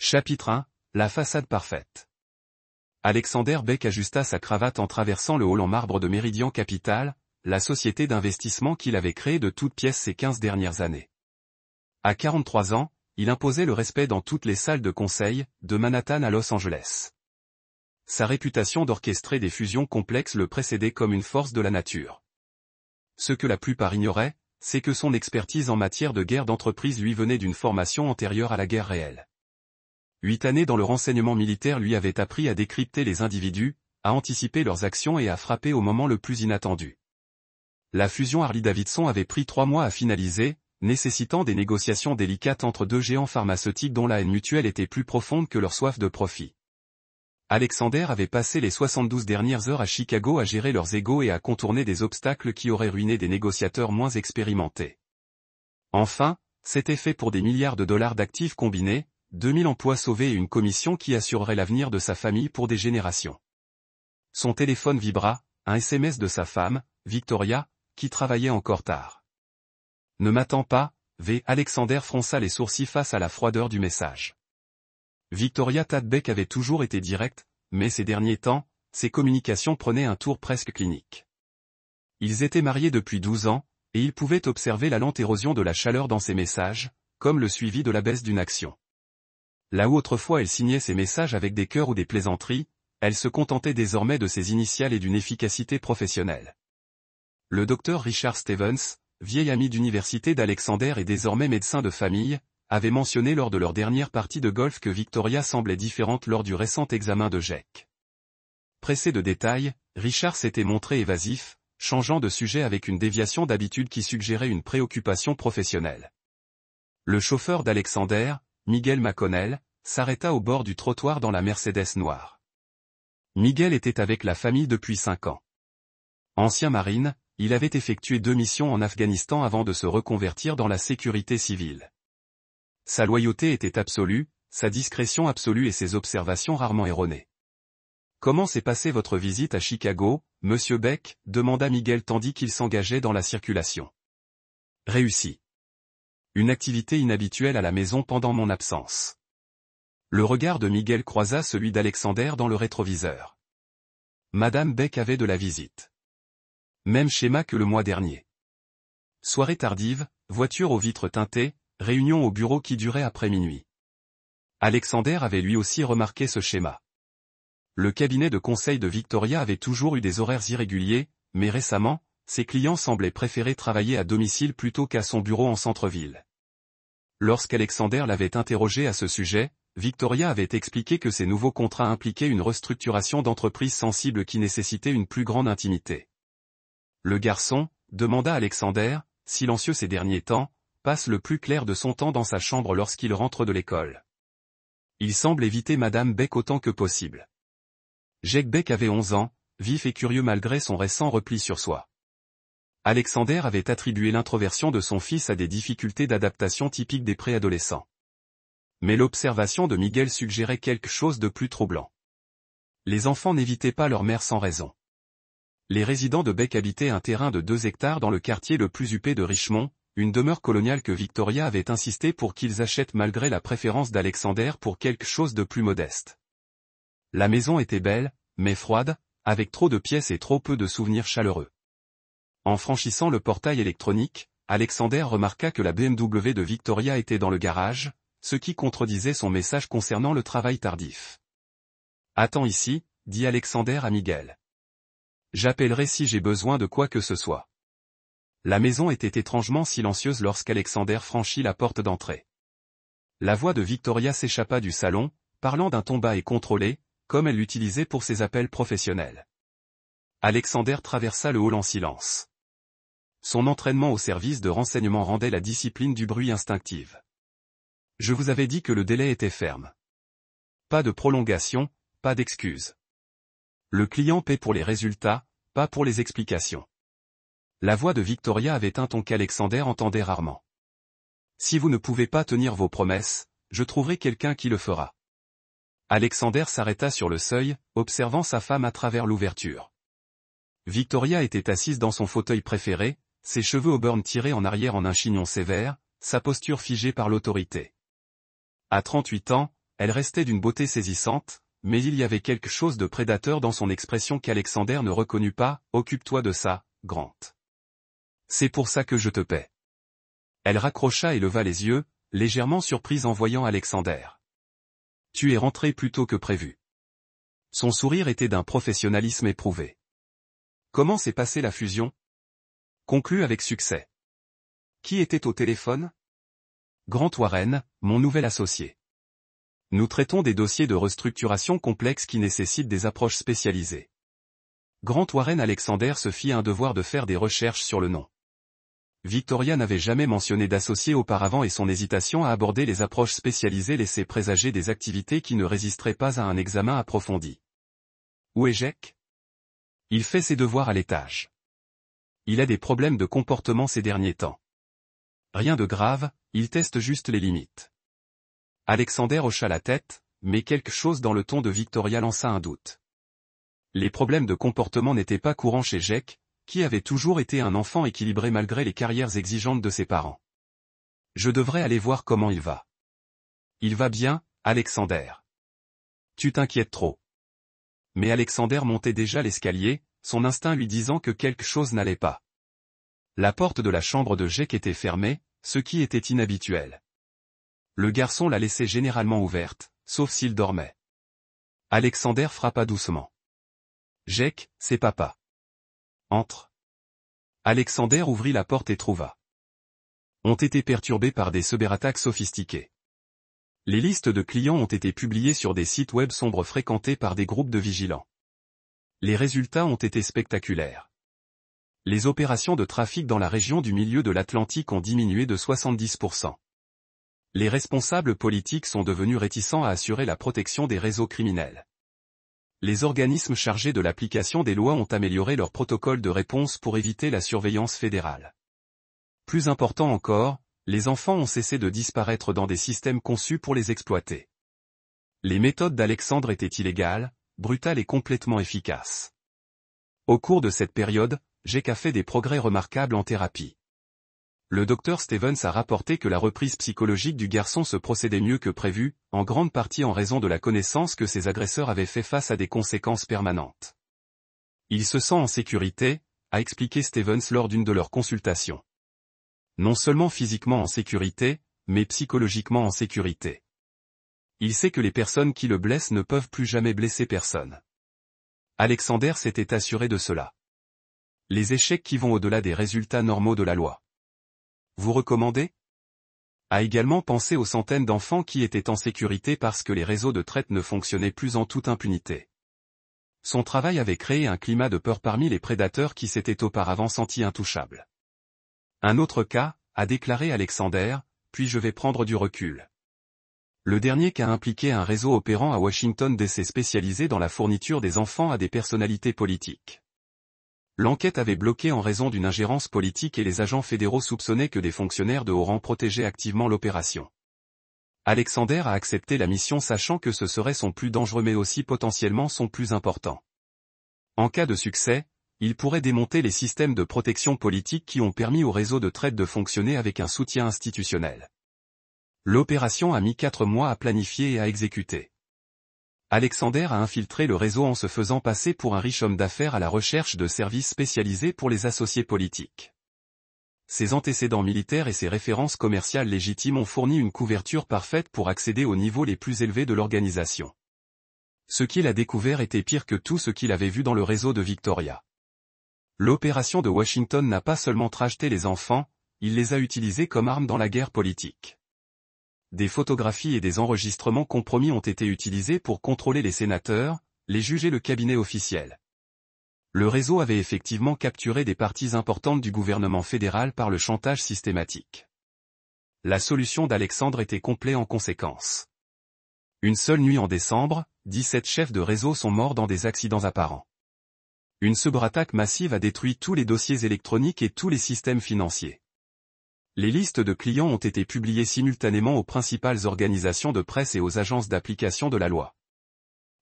Chapitre 1, la façade parfaite. Alexander Beck ajusta sa cravate en traversant le hall en marbre de Meridian Capital, la société d'investissement qu'il avait créée de toutes pièces ces 15 dernières années. À 43 ans, il imposait le respect dans toutes les salles de conseil, de Manhattan à Los Angeles. Sa réputation d'orchestrer des fusions complexes le précédait comme une force de la nature. Ce que la plupart ignoraient, c'est que son expertise en matière de guerre d'entreprise lui venait d'une formation antérieure à la guerre réelle. 8 années dans le renseignement militaire lui avaient appris à décrypter les individus, à anticiper leurs actions et à frapper au moment le plus inattendu. La fusion Harley-Davidson avait pris 3 mois à finaliser, nécessitant des négociations délicates entre deux géants pharmaceutiques dont la haine mutuelle était plus profonde que leur soif de profit. Alexander avait passé les 72 dernières heures à Chicago à gérer leurs égos et à contourner des obstacles qui auraient ruiné des négociateurs moins expérimentés. Enfin, c'était fait pour des milliards de dollars d'actifs combinés, 2000 emplois sauvés et une commission qui assurerait l'avenir de sa famille pour des générations. Son téléphone vibra, un SMS de sa femme, Victoria, qui travaillait encore tard. « Ne m'attends pas, V. » Alexander fronça les sourcils face à la froideur du message. Victoria Tadbeck avait toujours été directe, mais ces derniers temps, ses communications prenaient un tour presque clinique. Ils étaient mariés depuis 12 ans, et il pouvait observer la lente érosion de la chaleur dans ses messages, comme le suivi de la baisse d'une action. Là où autrefois elle signait ses messages avec des cœurs ou des plaisanteries, elle se contentait désormais de ses initiales et d'une efficacité professionnelle. Le docteur Richard Stevens, vieil ami d'université d'Alexander et désormais médecin de famille, avait mentionné lors de leur dernière partie de golf que Victoria semblait différente lors du récent examen de GEC. Pressé de détails, Richard s'était montré évasif, changeant de sujet avec une déviation d'habitude qui suggérait une préoccupation professionnelle. Le chauffeur d'Alexander, Miguel McConnell, s'arrêta au bord du trottoir dans la Mercedes noire. Miguel était avec la famille depuis 5 ans. Ancien marine, il avait effectué 2 missions en Afghanistan avant de se reconvertir dans la sécurité civile. Sa loyauté était absolue, sa discrétion absolue et ses observations rarement erronées. « Comment s'est passée votre visite à Chicago, monsieur Beck ?» demanda Miguel tandis qu'il s'engageait dans la circulation. « Réussi. Une activité inhabituelle à la maison pendant mon absence. » Le regard de Miguel croisa celui d'Alexander dans le rétroviseur. Madame Beck avait de la visite. Même schéma que le mois dernier. Soirée tardive, voiture aux vitres teintées, réunion au bureau qui durait après minuit. Alexander avait lui aussi remarqué ce schéma. Le cabinet de conseil de Victoria avait toujours eu des horaires irréguliers, mais récemment, ses clients semblaient préférer travailler à domicile plutôt qu'à son bureau en centre-ville. Lorsqu'Alexander l'avait interrogé à ce sujet, Victoria avait expliqué que ces nouveaux contrats impliquaient une restructuration d'entreprise sensible qui nécessitait une plus grande intimité. Le garçon, demanda Alexander, silencieux ces derniers temps, passe le plus clair de son temps dans sa chambre lorsqu'il rentre de l'école. Il semble éviter Madame Beck autant que possible. Jake Beck avait 11 ans, vif et curieux malgré son récent repli sur soi. Alexander avait attribué l'introversion de son fils à des difficultés d'adaptation typiques des préadolescents. Mais l'observation de Miguel suggérait quelque chose de plus troublant. Les enfants n'évitaient pas leur mère sans raison. Les résidents de Beck habitaient un terrain de 2 hectares dans le quartier le plus huppé de Richmond, une demeure coloniale que Victoria avait insisté pour qu'ils achètent malgré la préférence d'Alexander pour quelque chose de plus modeste. La maison était belle, mais froide, avec trop de pièces et trop peu de souvenirs chaleureux. En franchissant le portail électronique, Alexander remarqua que la BMW de Victoria était dans le garage, ce qui contredisait son message concernant le travail tardif. « Attends ici », dit Alexander à Miguel. « J'appellerai si j'ai besoin de quoi que ce soit. » La maison était étrangement silencieuse lorsqu'Alexander franchit la porte d'entrée. La voix de Victoria s'échappa du salon, parlant d'un ton bas et contrôlé, comme elle l'utilisait pour ses appels professionnels. Alexander traversa le hall en silence. Son entraînement au service de renseignement rendait la discipline du bruit instinctive. « Je vous avais dit que le délai était ferme. Pas de prolongation, pas d'excuses. Le client paie pour les résultats, pas pour les explications. » La voix de Victoria avait un ton qu'Alexander entendait rarement. « Si vous ne pouvez pas tenir vos promesses, je trouverai quelqu'un qui le fera. » Alexander s'arrêta sur le seuil, observant sa femme à travers l'ouverture. Victoria était assise dans son fauteuil préféré, ses cheveux auburn tirés en arrière en un chignon sévère, sa posture figée par l'autorité. À 38 ans, elle restait d'une beauté saisissante, mais il y avait quelque chose de prédateur dans son expression qu'Alexander ne reconnut pas. « Occupe-toi de ça, Grant. C'est pour ça que je te paie. » Elle raccrocha et leva les yeux, légèrement surprise en voyant Alexander. « Tu es rentré plus tôt que prévu. » Son sourire était d'un professionnalisme éprouvé. « Comment s'est passée la fusion ? » Conclue avec succès. « Qui était au téléphone ? » Grant Warren, mon nouvel associé. Nous traitons des dossiers de restructuration complexes qui nécessitent des approches spécialisées. Grant Warren Alexander se fit un devoir de faire des recherches sur le nom. Victoria n'avait jamais mentionné d'associé auparavant et son hésitation à aborder les approches spécialisées laissait présager des activités qui ne résisteraient pas à un examen approfondi. Où est Jake ? Il fait ses devoirs à l'étage. Il a des problèmes de comportement ces derniers temps. Rien de grave, il teste juste les limites. Alexander hocha la tête, mais quelque chose dans le ton de Victoria lança un doute. Les problèmes de comportement n'étaient pas courants chez Jake, qui avait toujours été un enfant équilibré malgré les carrières exigeantes de ses parents. Je devrais aller voir comment il va. Il va bien, Alexander. Tu t'inquiètes trop. Mais Alexander montait déjà l'escalier, son instinct lui disant que quelque chose n'allait pas. La porte de la chambre de Jake était fermée, ce qui était inhabituel. Le garçon la laissait généralement ouverte, sauf s'il dormait. Alexander frappa doucement. Jake, c'est papa. Entre. Alexander ouvrit la porte et trouva. Ont été perturbés par des cyberattaques sophistiquées. Les listes de clients ont été publiées sur des sites web sombres fréquentés par des groupes de vigilants. Les résultats ont été spectaculaires. Les opérations de trafic dans la région du milieu de l'Atlantique ont diminué de 70%. Les responsables politiques sont devenus réticents à assurer la protection des réseaux criminels. Les organismes chargés de l'application des lois ont amélioré leur protocole de réponse pour éviter la surveillance fédérale. Plus important encore, les enfants ont cessé de disparaître dans des systèmes conçus pour les exploiter. Les méthodes d'Alexandre étaient illégales, brutales et complètement efficaces. Au cours de cette période, Jake a fait des progrès remarquables en thérapie. Le docteur Stevens a rapporté que la reprise psychologique du garçon se procédait mieux que prévu, en grande partie en raison de la connaissance que ses agresseurs avaient fait face à des conséquences permanentes. Il se sent en sécurité, a expliqué Stevens lors d'une de leurs consultations. Non seulement physiquement en sécurité, mais psychologiquement en sécurité. Il sait que les personnes qui le blessent ne peuvent plus jamais blesser personne. Alexander s'était assuré de cela. Les échecs qui vont au-delà des résultats normaux de la loi. Vous recommandez ? A également pensé aux centaines d'enfants qui étaient en sécurité parce que les réseaux de traite ne fonctionnaient plus en toute impunité. Son travail avait créé un climat de peur parmi les prédateurs qui s'étaient auparavant sentis intouchables. Un autre cas, a déclaré Alexander, puis je vais prendre du recul. Le dernier cas impliquait un réseau opérant à Washington DC spécialisé dans la fourniture des enfants à des personnalités politiques. L'enquête avait bloqué en raison d'une ingérence politique et les agents fédéraux soupçonnaient que des fonctionnaires de haut rang protégeaient activement l'opération. Alexander a accepté la mission sachant que ce serait son plus dangereux mais aussi potentiellement son plus important. En cas de succès, il pourrait démonter les systèmes de protection politique qui ont permis au réseau de traite de fonctionner avec un soutien institutionnel. L'opération a mis 4 mois à planifier et à exécuter. Alexander a infiltré le réseau en se faisant passer pour un riche homme d'affaires à la recherche de services spécialisés pour les associés politiques. Ses antécédents militaires et ses références commerciales légitimes ont fourni une couverture parfaite pour accéder aux niveaux les plus élevés de l'organisation. Ce qu'il a découvert était pire que tout ce qu'il avait vu dans le réseau de Victoria. L'opération de Washington n'a pas seulement racheté les enfants, il les a utilisés comme armes dans la guerre politique. Des photographies et des enregistrements compromis ont été utilisés pour contrôler les sénateurs, les juges et le cabinet officiel. Le réseau avait effectivement capturé des parties importantes du gouvernement fédéral par le chantage systématique. La solution d'Alexandre était complète en conséquence. Une seule nuit en décembre, 17 chefs de réseau sont morts dans des accidents apparents. Une cyberattaque massive a détruit tous les dossiers électroniques et tous les systèmes financiers. Les listes de clients ont été publiées simultanément aux principales organisations de presse et aux agences d'application de la loi.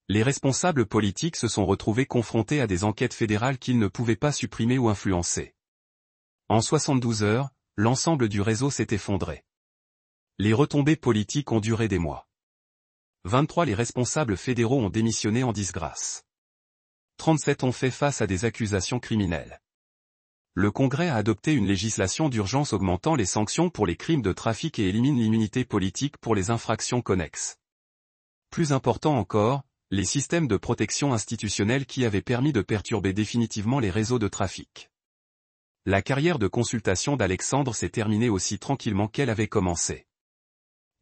Les responsables politiques se sont retrouvés confrontés à des enquêtes fédérales qu'ils ne pouvaient pas supprimer ou influencer. En 72 heures, l'ensemble du réseau s'est effondré. Les retombées politiques ont duré des mois. 23 Les responsables fédéraux ont démissionné en disgrâce. 37 ont fait face à des accusations criminelles. Le Congrès a adopté une législation d'urgence augmentant les sanctions pour les crimes de trafic et élimine l'immunité politique pour les infractions connexes. Plus important encore, les systèmes de protection institutionnelle qui avaient permis de perturber définitivement les réseaux de trafic. La carrière de consultation d'Alexandre s'est terminée aussi tranquillement qu'elle avait commencé.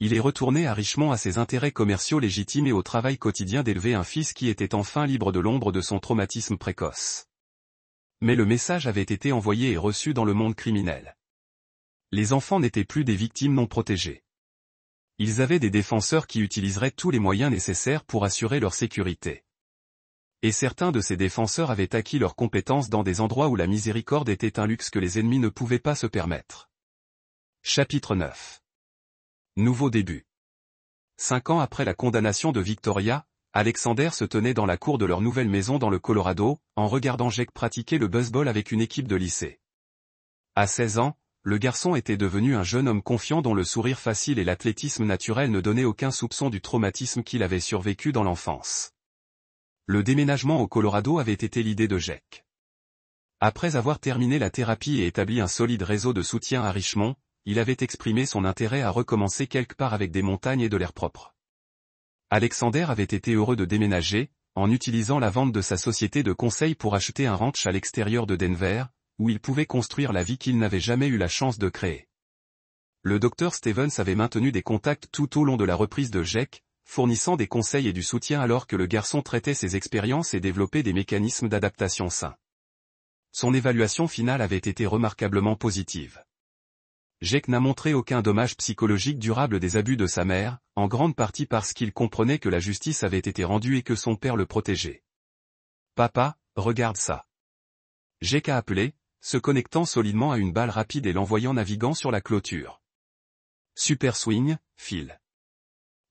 Il est retourné à Richmond à ses intérêts commerciaux légitimes et au travail quotidien d'élever un fils qui était enfin libre de l'ombre de son traumatisme précoce. Mais le message avait été envoyé et reçu dans le monde criminel. Les enfants n'étaient plus des victimes non protégées. Ils avaient des défenseurs qui utiliseraient tous les moyens nécessaires pour assurer leur sécurité. Et certains de ces défenseurs avaient acquis leurs compétences dans des endroits où la miséricorde était un luxe que les ennemis ne pouvaient pas se permettre. Chapitre 9. Nouveau début. 5 ans après la condamnation de Victoria, Alexander se tenait dans la cour de leur nouvelle maison dans le Colorado, en regardant Jake pratiquer le baseball avec une équipe de lycée. À 16 ans, le garçon était devenu un jeune homme confiant dont le sourire facile et l'athlétisme naturel ne donnaient aucun soupçon du traumatisme qu'il avait survécu dans l'enfance. Le déménagement au Colorado avait été l'idée de Jake. Après avoir terminé la thérapie et établi un solide réseau de soutien à Richmond, il avait exprimé son intérêt à recommencer quelque part avec des montagnes et de l'air propre. Alexander avait été heureux de déménager, en utilisant la vente de sa société de conseil pour acheter un ranch à l'extérieur de Denver, où il pouvait construire la vie qu'il n'avait jamais eu la chance de créer. Le Dr Stevens avait maintenu des contacts tout au long de la reprise de Jake, fournissant des conseils et du soutien alors que le garçon traitait ses expériences et développait des mécanismes d'adaptation sains. Son évaluation finale avait été remarquablement positive. Jake n'a montré aucun dommage psychologique durable des abus de sa mère, en grande partie parce qu'il comprenait que la justice avait été rendue et que son père le protégeait. « Papa, regarde ça. » Jake a appelé, se connectant solidement à une balle rapide et l'envoyant naviguant sur la clôture. « Super swing, Phil.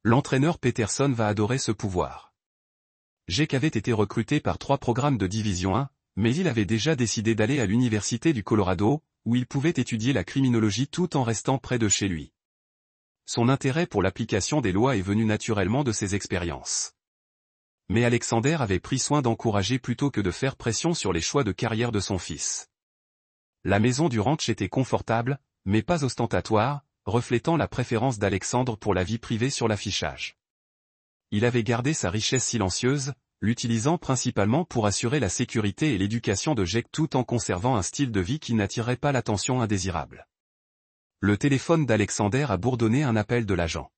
L'entraîneur Peterson va adorer ce pouvoir. » Jake avait été recruté par 3 programmes de Division 1, mais il avait déjà décidé d'aller à l'université du Colorado, où il pouvait étudier la criminologie tout en restant près de chez lui. Son intérêt pour l'application des lois est venu naturellement de ses expériences. Mais Alexander avait pris soin d'encourager plutôt que de faire pression sur les choix de carrière de son fils. La maison du ranch était confortable, mais pas ostentatoire, reflétant la préférence d'Alexandre pour la vie privée sur l'affichage. Il avait gardé sa richesse silencieuse, l'utilisant principalement pour assurer la sécurité et l'éducation de Jake tout en conservant un style de vie qui n'attirait pas l'attention indésirable. Le téléphone d'Alexander a bourdonné un appel de l'agent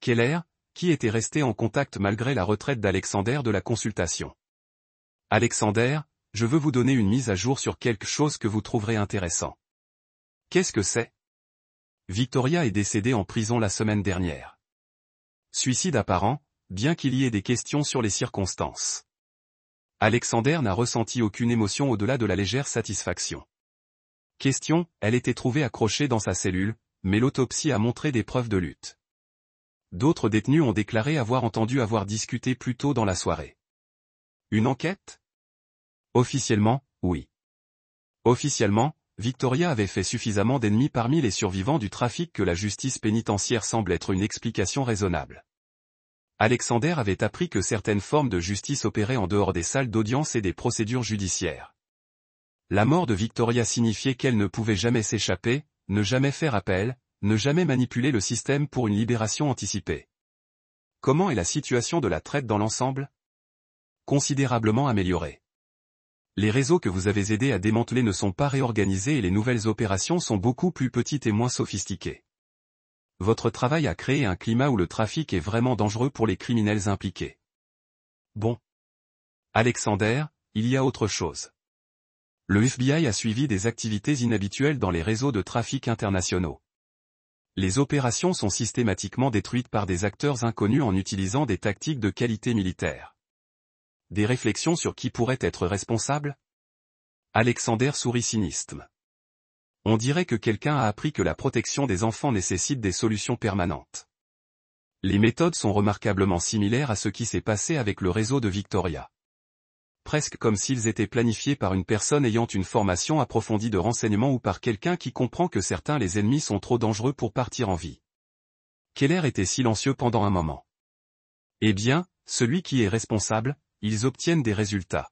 Keller, qui était resté en contact malgré la retraite d'Alexander de la consultation. « Alexander, je veux vous donner une mise à jour sur quelque chose que vous trouverez intéressant. » « Qu'est-ce que c'est ? » Victoria est décédée en prison la semaine dernière. Suicide apparent, bien qu'il y ait des questions sur les circonstances. Alexander n'a ressenti aucune émotion au-delà de la légère satisfaction. Question, elle était trouvée accrochée dans sa cellule, mais l'autopsie a montré des preuves de lutte. D'autres détenus ont déclaré avoir discuté plus tôt dans la soirée. Une enquête ? Officiellement, oui. Officiellement, Victoria avait fait suffisamment d'ennemis parmi les survivants du trafic que la justice pénitentiaire semble être une explication raisonnable. Alexander avait appris que certaines formes de justice opéraient en dehors des salles d'audience et des procédures judiciaires. La mort de Victoria signifiait qu'elle ne pouvait jamais s'échapper, ne jamais faire appel, ne jamais manipuler le système pour une libération anticipée. Comment est la situation de la traite dans l'ensemble ? Considérablement améliorée. Les réseaux que vous avez aidé à démanteler ne sont pas réorganisés et les nouvelles opérations sont beaucoup plus petites et moins sophistiquées. Votre travail a créé un climat où le trafic est vraiment dangereux pour les criminels impliqués. Bon. Alexander, il y a autre chose. Le FBI a suivi des activités inhabituelles dans les réseaux de trafic internationaux. Les opérations sont systématiquement détruites par des acteurs inconnus en utilisant des tactiques de qualité militaire. Des réflexions sur qui pourrait être responsable ? Alexander sourit cynisme. On dirait que quelqu'un a appris que la protection des enfants nécessite des solutions permanentes. Les méthodes sont remarquablement similaires à ce qui s'est passé avec le réseau de Victoria. Presque comme s'ils étaient planifiés par une personne ayant une formation approfondie de renseignement ou par quelqu'un qui comprend que certains les ennemis sont trop dangereux pour partir en vie. Keller était silencieux pendant un moment. Eh bien, celui qui est responsable, ils obtiennent des résultats.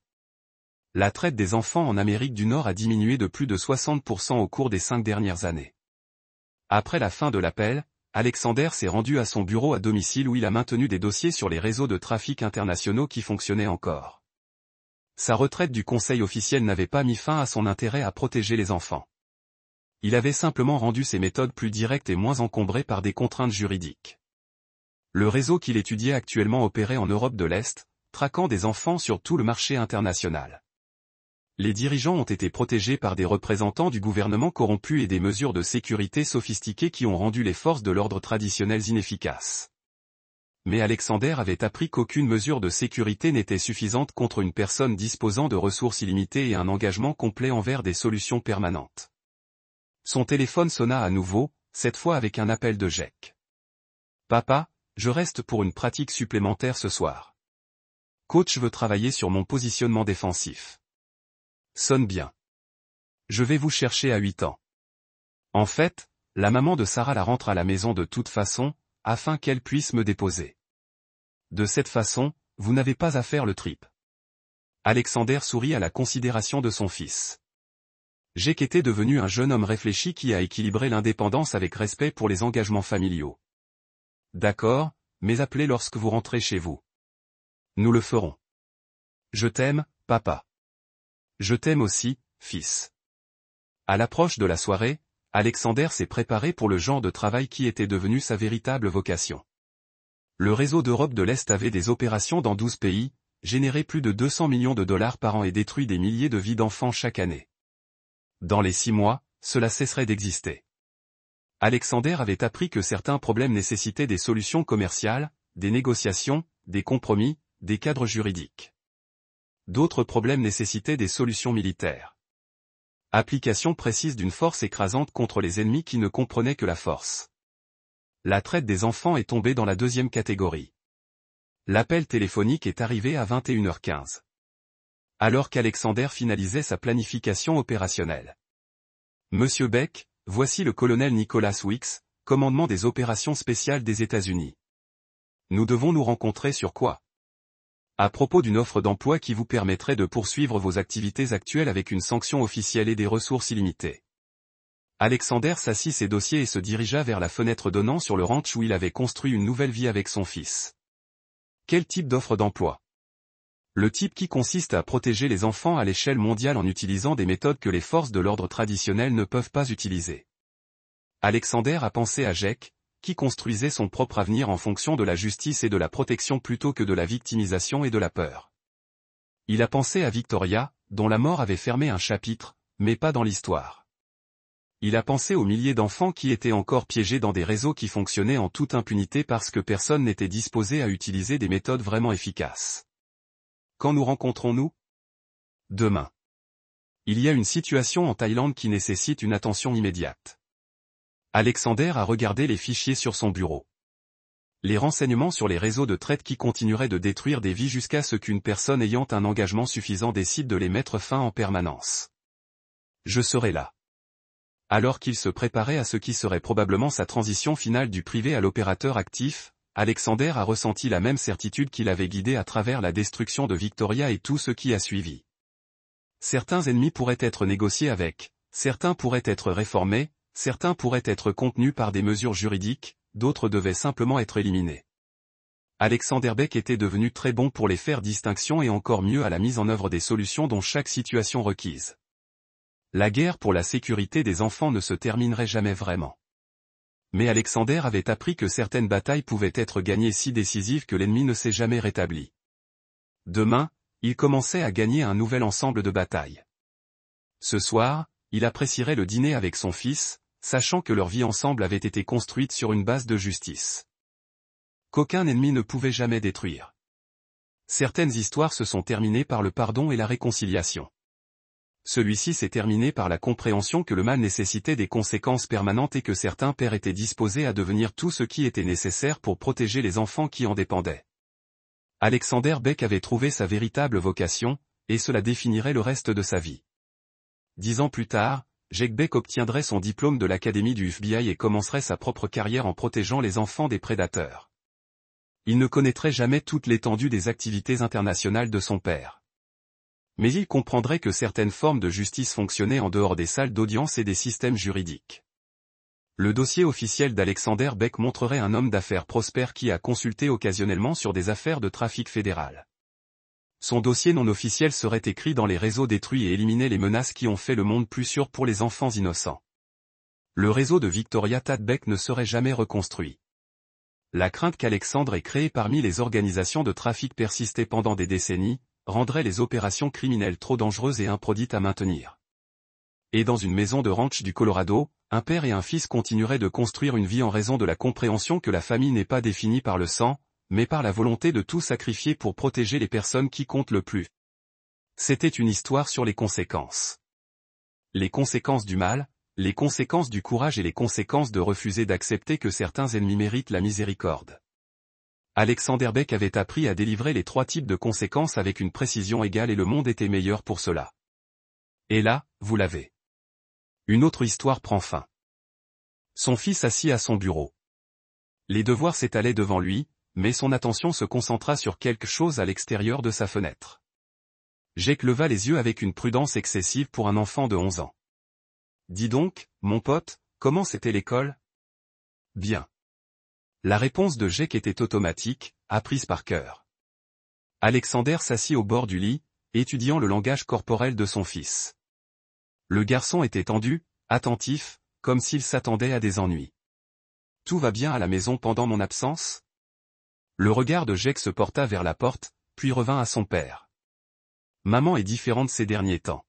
La traite des enfants en Amérique du Nord a diminué de plus de 60% au cours des 5 dernières années. Après la fin de l'appel, Alexander s'est rendu à son bureau à domicile où il a maintenu des dossiers sur les réseaux de trafic internationaux qui fonctionnaient encore. Sa retraite du conseil officiel n'avait pas mis fin à son intérêt à protéger les enfants. Il avait simplement rendu ses méthodes plus directes et moins encombrées par des contraintes juridiques. Le réseau qu'il étudiait actuellement opérait en Europe de l'Est, traquant des enfants sur tout le marché international. Les dirigeants ont été protégés par des représentants du gouvernement corrompus et des mesures de sécurité sophistiquées qui ont rendu les forces de l'ordre traditionnelles inefficaces. Mais Alexander avait appris qu'aucune mesure de sécurité n'était suffisante contre une personne disposant de ressources illimitées et un engagement complet envers des solutions permanentes. Son téléphone sonna à nouveau, cette fois avec un appel de Jake. « Papa, je reste pour une pratique supplémentaire ce soir. Coach veut travailler sur mon positionnement défensif. » Sonne bien. Je vais vous chercher à 8 ans. En fait, la maman de Sarah la rentre à la maison de toute façon, afin qu'elle puisse me déposer. De cette façon, vous n'avez pas à faire le trip. Alexander sourit à la considération de son fils. Jake était devenu un jeune homme réfléchi qui a équilibré l'indépendance avec respect pour les engagements familiaux. D'accord, mais appelez lorsque vous rentrez chez vous. Nous le ferons. Je t'aime, papa. Je t'aime aussi, fils. À l'approche de la soirée, Alexander s'est préparé pour le genre de travail qui était devenu sa véritable vocation. Le réseau d'Europe de l'Est avait des opérations dans 12 pays, généré plus de 200 millions de dollars par an et détruit des milliers de vies d'enfants chaque année. Dans les 6 mois, cela cesserait d'exister. Alexander avait appris que certains problèmes nécessitaient des solutions commerciales, des négociations, des compromis, des cadres juridiques. D'autres problèmes nécessitaient des solutions militaires. Application précise d'une force écrasante contre les ennemis qui ne comprenaient que la force. La traite des enfants est tombée dans la deuxième catégorie. L'appel téléphonique est arrivé à 21h15. Alors qu'Alexander finalisait sa planification opérationnelle. Monsieur Beck, voici le colonel Nicholas Weeks, commandement des opérations spéciales des États-Unis. Nous devons nous rencontrer sur quoi? À propos d'une offre d'emploi qui vous permettrait de poursuivre vos activités actuelles avec une sanction officielle et des ressources illimitées. Alexander s'assit ses dossiers et se dirigea vers la fenêtre donnant sur le ranch où il avait construit une nouvelle vie avec son fils. Quel type d'offre d'emploi? Le type qui consiste à protéger les enfants à l'échelle mondiale en utilisant des méthodes que les forces de l'ordre traditionnelles ne peuvent pas utiliser. Alexander a pensé à Jake, qui construisait son propre avenir en fonction de la justice et de la protection plutôt que de la victimisation et de la peur. Il a pensé à Victoria, dont la mort avait fermé un chapitre, mais pas dans l'histoire. Il a pensé aux milliers d'enfants qui étaient encore piégés dans des réseaux qui fonctionnaient en toute impunité parce que personne n'était disposé à utiliser des méthodes vraiment efficaces. Quand nous rencontrons-nous? Demain. Il y a une situation en Thaïlande qui nécessite une attention immédiate. Alexander a regardé les fichiers sur son bureau. Les renseignements sur les réseaux de traite qui continueraient de détruire des vies jusqu'à ce qu'une personne ayant un engagement suffisant décide de les mettre fin en permanence. Je serai là. Alors qu'il se préparait à ce qui serait probablement sa transition finale du privé à l'opérateur actif, Alexander a ressenti la même certitude qui l'avait guidé à travers la destruction de Victoria et tout ce qui a suivi. Certains ennemis pourraient être négociés avec, certains pourraient être réformés, certains pourraient être contenus par des mesures juridiques, d'autres devaient simplement être éliminés. Alexander Beck était devenu très bon pour les faire distinction et encore mieux à la mise en œuvre des solutions dont chaque situation requise. La guerre pour la sécurité des enfants ne se terminerait jamais vraiment. Mais Alexander avait appris que certaines batailles pouvaient être gagnées si décisives que l'ennemi ne s'est jamais rétabli. Demain, il commençait à gagner un nouvel ensemble de batailles. Ce soir, il apprécierait le dîner avec son fils, sachant que leur vie ensemble avait été construite sur une base de justice. Qu'aucun ennemi ne pouvait jamais détruire. Certaines histoires se sont terminées par le pardon et la réconciliation. Celui-ci s'est terminé par la compréhension que le mal nécessitait des conséquences permanentes et que certains pères étaient disposés à devenir tout ce qui était nécessaire pour protéger les enfants qui en dépendaient. Alexander Beck avait trouvé sa véritable vocation, et cela définirait le reste de sa vie. 10 ans plus tard, Jake Beck obtiendrait son diplôme de l'académie du FBI et commencerait sa propre carrière en protégeant les enfants des prédateurs. Il ne connaîtrait jamais toute l'étendue des activités internationales de son père. Mais il comprendrait que certaines formes de justice fonctionnaient en dehors des salles d'audience et des systèmes juridiques. Le dossier officiel d'Alexander Beck montrerait un homme d'affaires prospère qui a consulté occasionnellement sur des affaires de trafic fédéral. Son dossier non officiel serait écrit dans les réseaux détruits et éliminer les menaces qui ont fait le monde plus sûr pour les enfants innocents. Le réseau de Victoria Tad Beck ne serait jamais reconstruit. La crainte qu'Alexandre ait créée parmi les organisations de trafic persistait pendant des décennies, rendrait les opérations criminelles trop dangereuses et improdites à maintenir. Et dans une maison de ranch du Colorado, un père et un fils continueraient de construire une vie en raison de la compréhension que la famille n'est pas définie par le sang, mais par la volonté de tout sacrifier pour protéger les personnes qui comptent le plus. C'était une histoire sur les conséquences. Les conséquences du mal, les conséquences du courage et les conséquences de refuser d'accepter que certains ennemis méritent la miséricorde. Alexander Beck avait appris à délivrer les 3 types de conséquences avec une précision égale et le monde était meilleur pour cela. Et là, vous l'avez. Une autre histoire prend fin. Son fils assis à son bureau. Les devoirs s'étalaient devant lui, mais son attention se concentra sur quelque chose à l'extérieur de sa fenêtre. Jake leva les yeux avec une prudence excessive pour un enfant de 11 ans. « Dis donc, mon pote, comment c'était l'école ? » « Bien. » La réponse de Jake était automatique, apprise par cœur. Alexander s'assit au bord du lit, étudiant le langage corporel de son fils. Le garçon était tendu, attentif, comme s'il s'attendait à des ennuis. « Tout va bien à la maison pendant mon absence ? » Le regard de Jake se porta vers la porte, puis revint à son père. « Maman est différente ces derniers temps.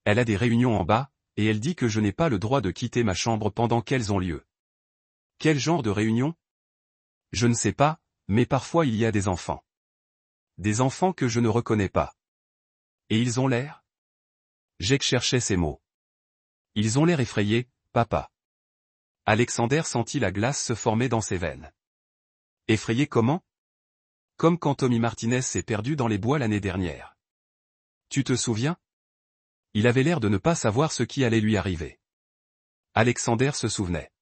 Elle a des réunions en bas, et elle dit que je n'ai pas le droit de quitter ma chambre pendant qu'elles ont lieu. » « Quel genre de réunion ? » ?»« Je ne sais pas, mais parfois il y a des enfants. Des enfants que je ne reconnais pas. Et ils ont l'air ? » Jake cherchait ses mots. « Ils ont l'air effrayés, papa. » Alexander sentit la glace se former dans ses veines. « Effrayés comment ? » ?»« Comme quand Tommy Martinez s'est perdu dans les bois l'année dernière. Tu te souviens ? » Il avait l'air de ne pas savoir ce qui allait lui arriver. Alexander se souvenait.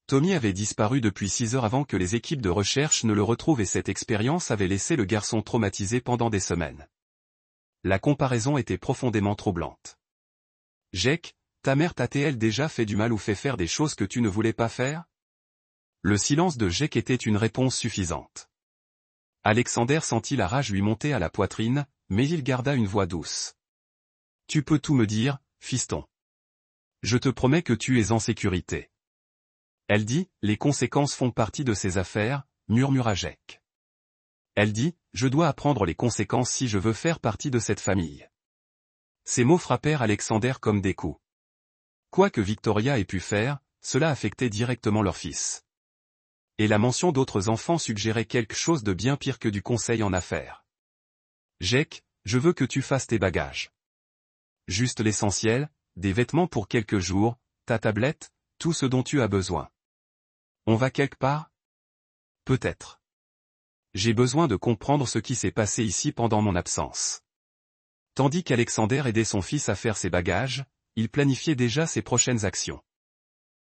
Tommy avait disparu depuis 6 heures avant que les équipes de recherche ne le retrouvent et cette expérience avait laissé le garçon traumatisé pendant des semaines. La comparaison était profondément troublante. « Jake, ta mère t'a-t-elle déjà fait du mal ou fait faire des choses que tu ne voulais pas faire ?» Le silence de Jake était une réponse suffisante. Alexander sentit la rage lui monter à la poitrine, mais il garda une voix douce. « Tu peux tout me dire, fiston. Je te promets que tu es en sécurité. » Elle dit, les conséquences font partie de ses affaires, murmura Jake. Elle dit, je dois apprendre les conséquences si je veux faire partie de cette famille. Ces mots frappèrent Alexander comme des coups. Quoi que Victoria ait pu faire, cela affectait directement leur fils. Et la mention d'autres enfants suggérait quelque chose de bien pire que du conseil en affaires. Jake, je veux que tu fasses tes bagages. Juste l'essentiel, des vêtements pour quelques jours, ta tablette, tout ce dont tu as besoin. On va quelque part ? Peut-être. J'ai besoin de comprendre ce qui s'est passé ici pendant mon absence. Tandis qu'Alexander aidait son fils à faire ses bagages, il planifiait déjà ses prochaines actions.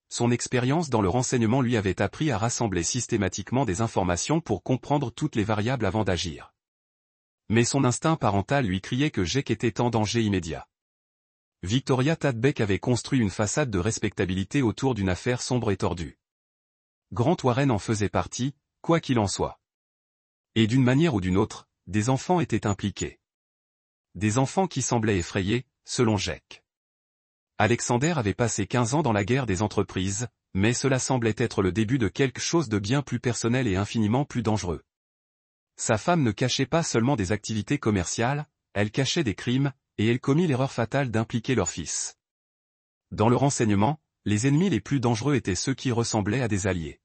Son expérience dans le renseignement lui avait appris à rassembler systématiquement des informations pour comprendre toutes les variables avant d'agir. Mais son instinct parental lui criait que Jake était en danger immédiat. Victoria Tad Beck avait construit une façade de respectabilité autour d'une affaire sombre et tordue. Grant Warren en faisait partie, quoi qu'il en soit. Et d'une manière ou d'une autre, des enfants étaient impliqués. Des enfants qui semblaient effrayés, selon Jake. Alexander avait passé 15 ans dans la guerre des entreprises, mais cela semblait être le début de quelque chose de bien plus personnel et infiniment plus dangereux. Sa femme ne cachait pas seulement des activités commerciales, elle cachait des crimes, et elle commit l'erreur fatale d'impliquer leur fils. Dans le renseignement, les ennemis les plus dangereux étaient ceux qui ressemblaient à des alliés.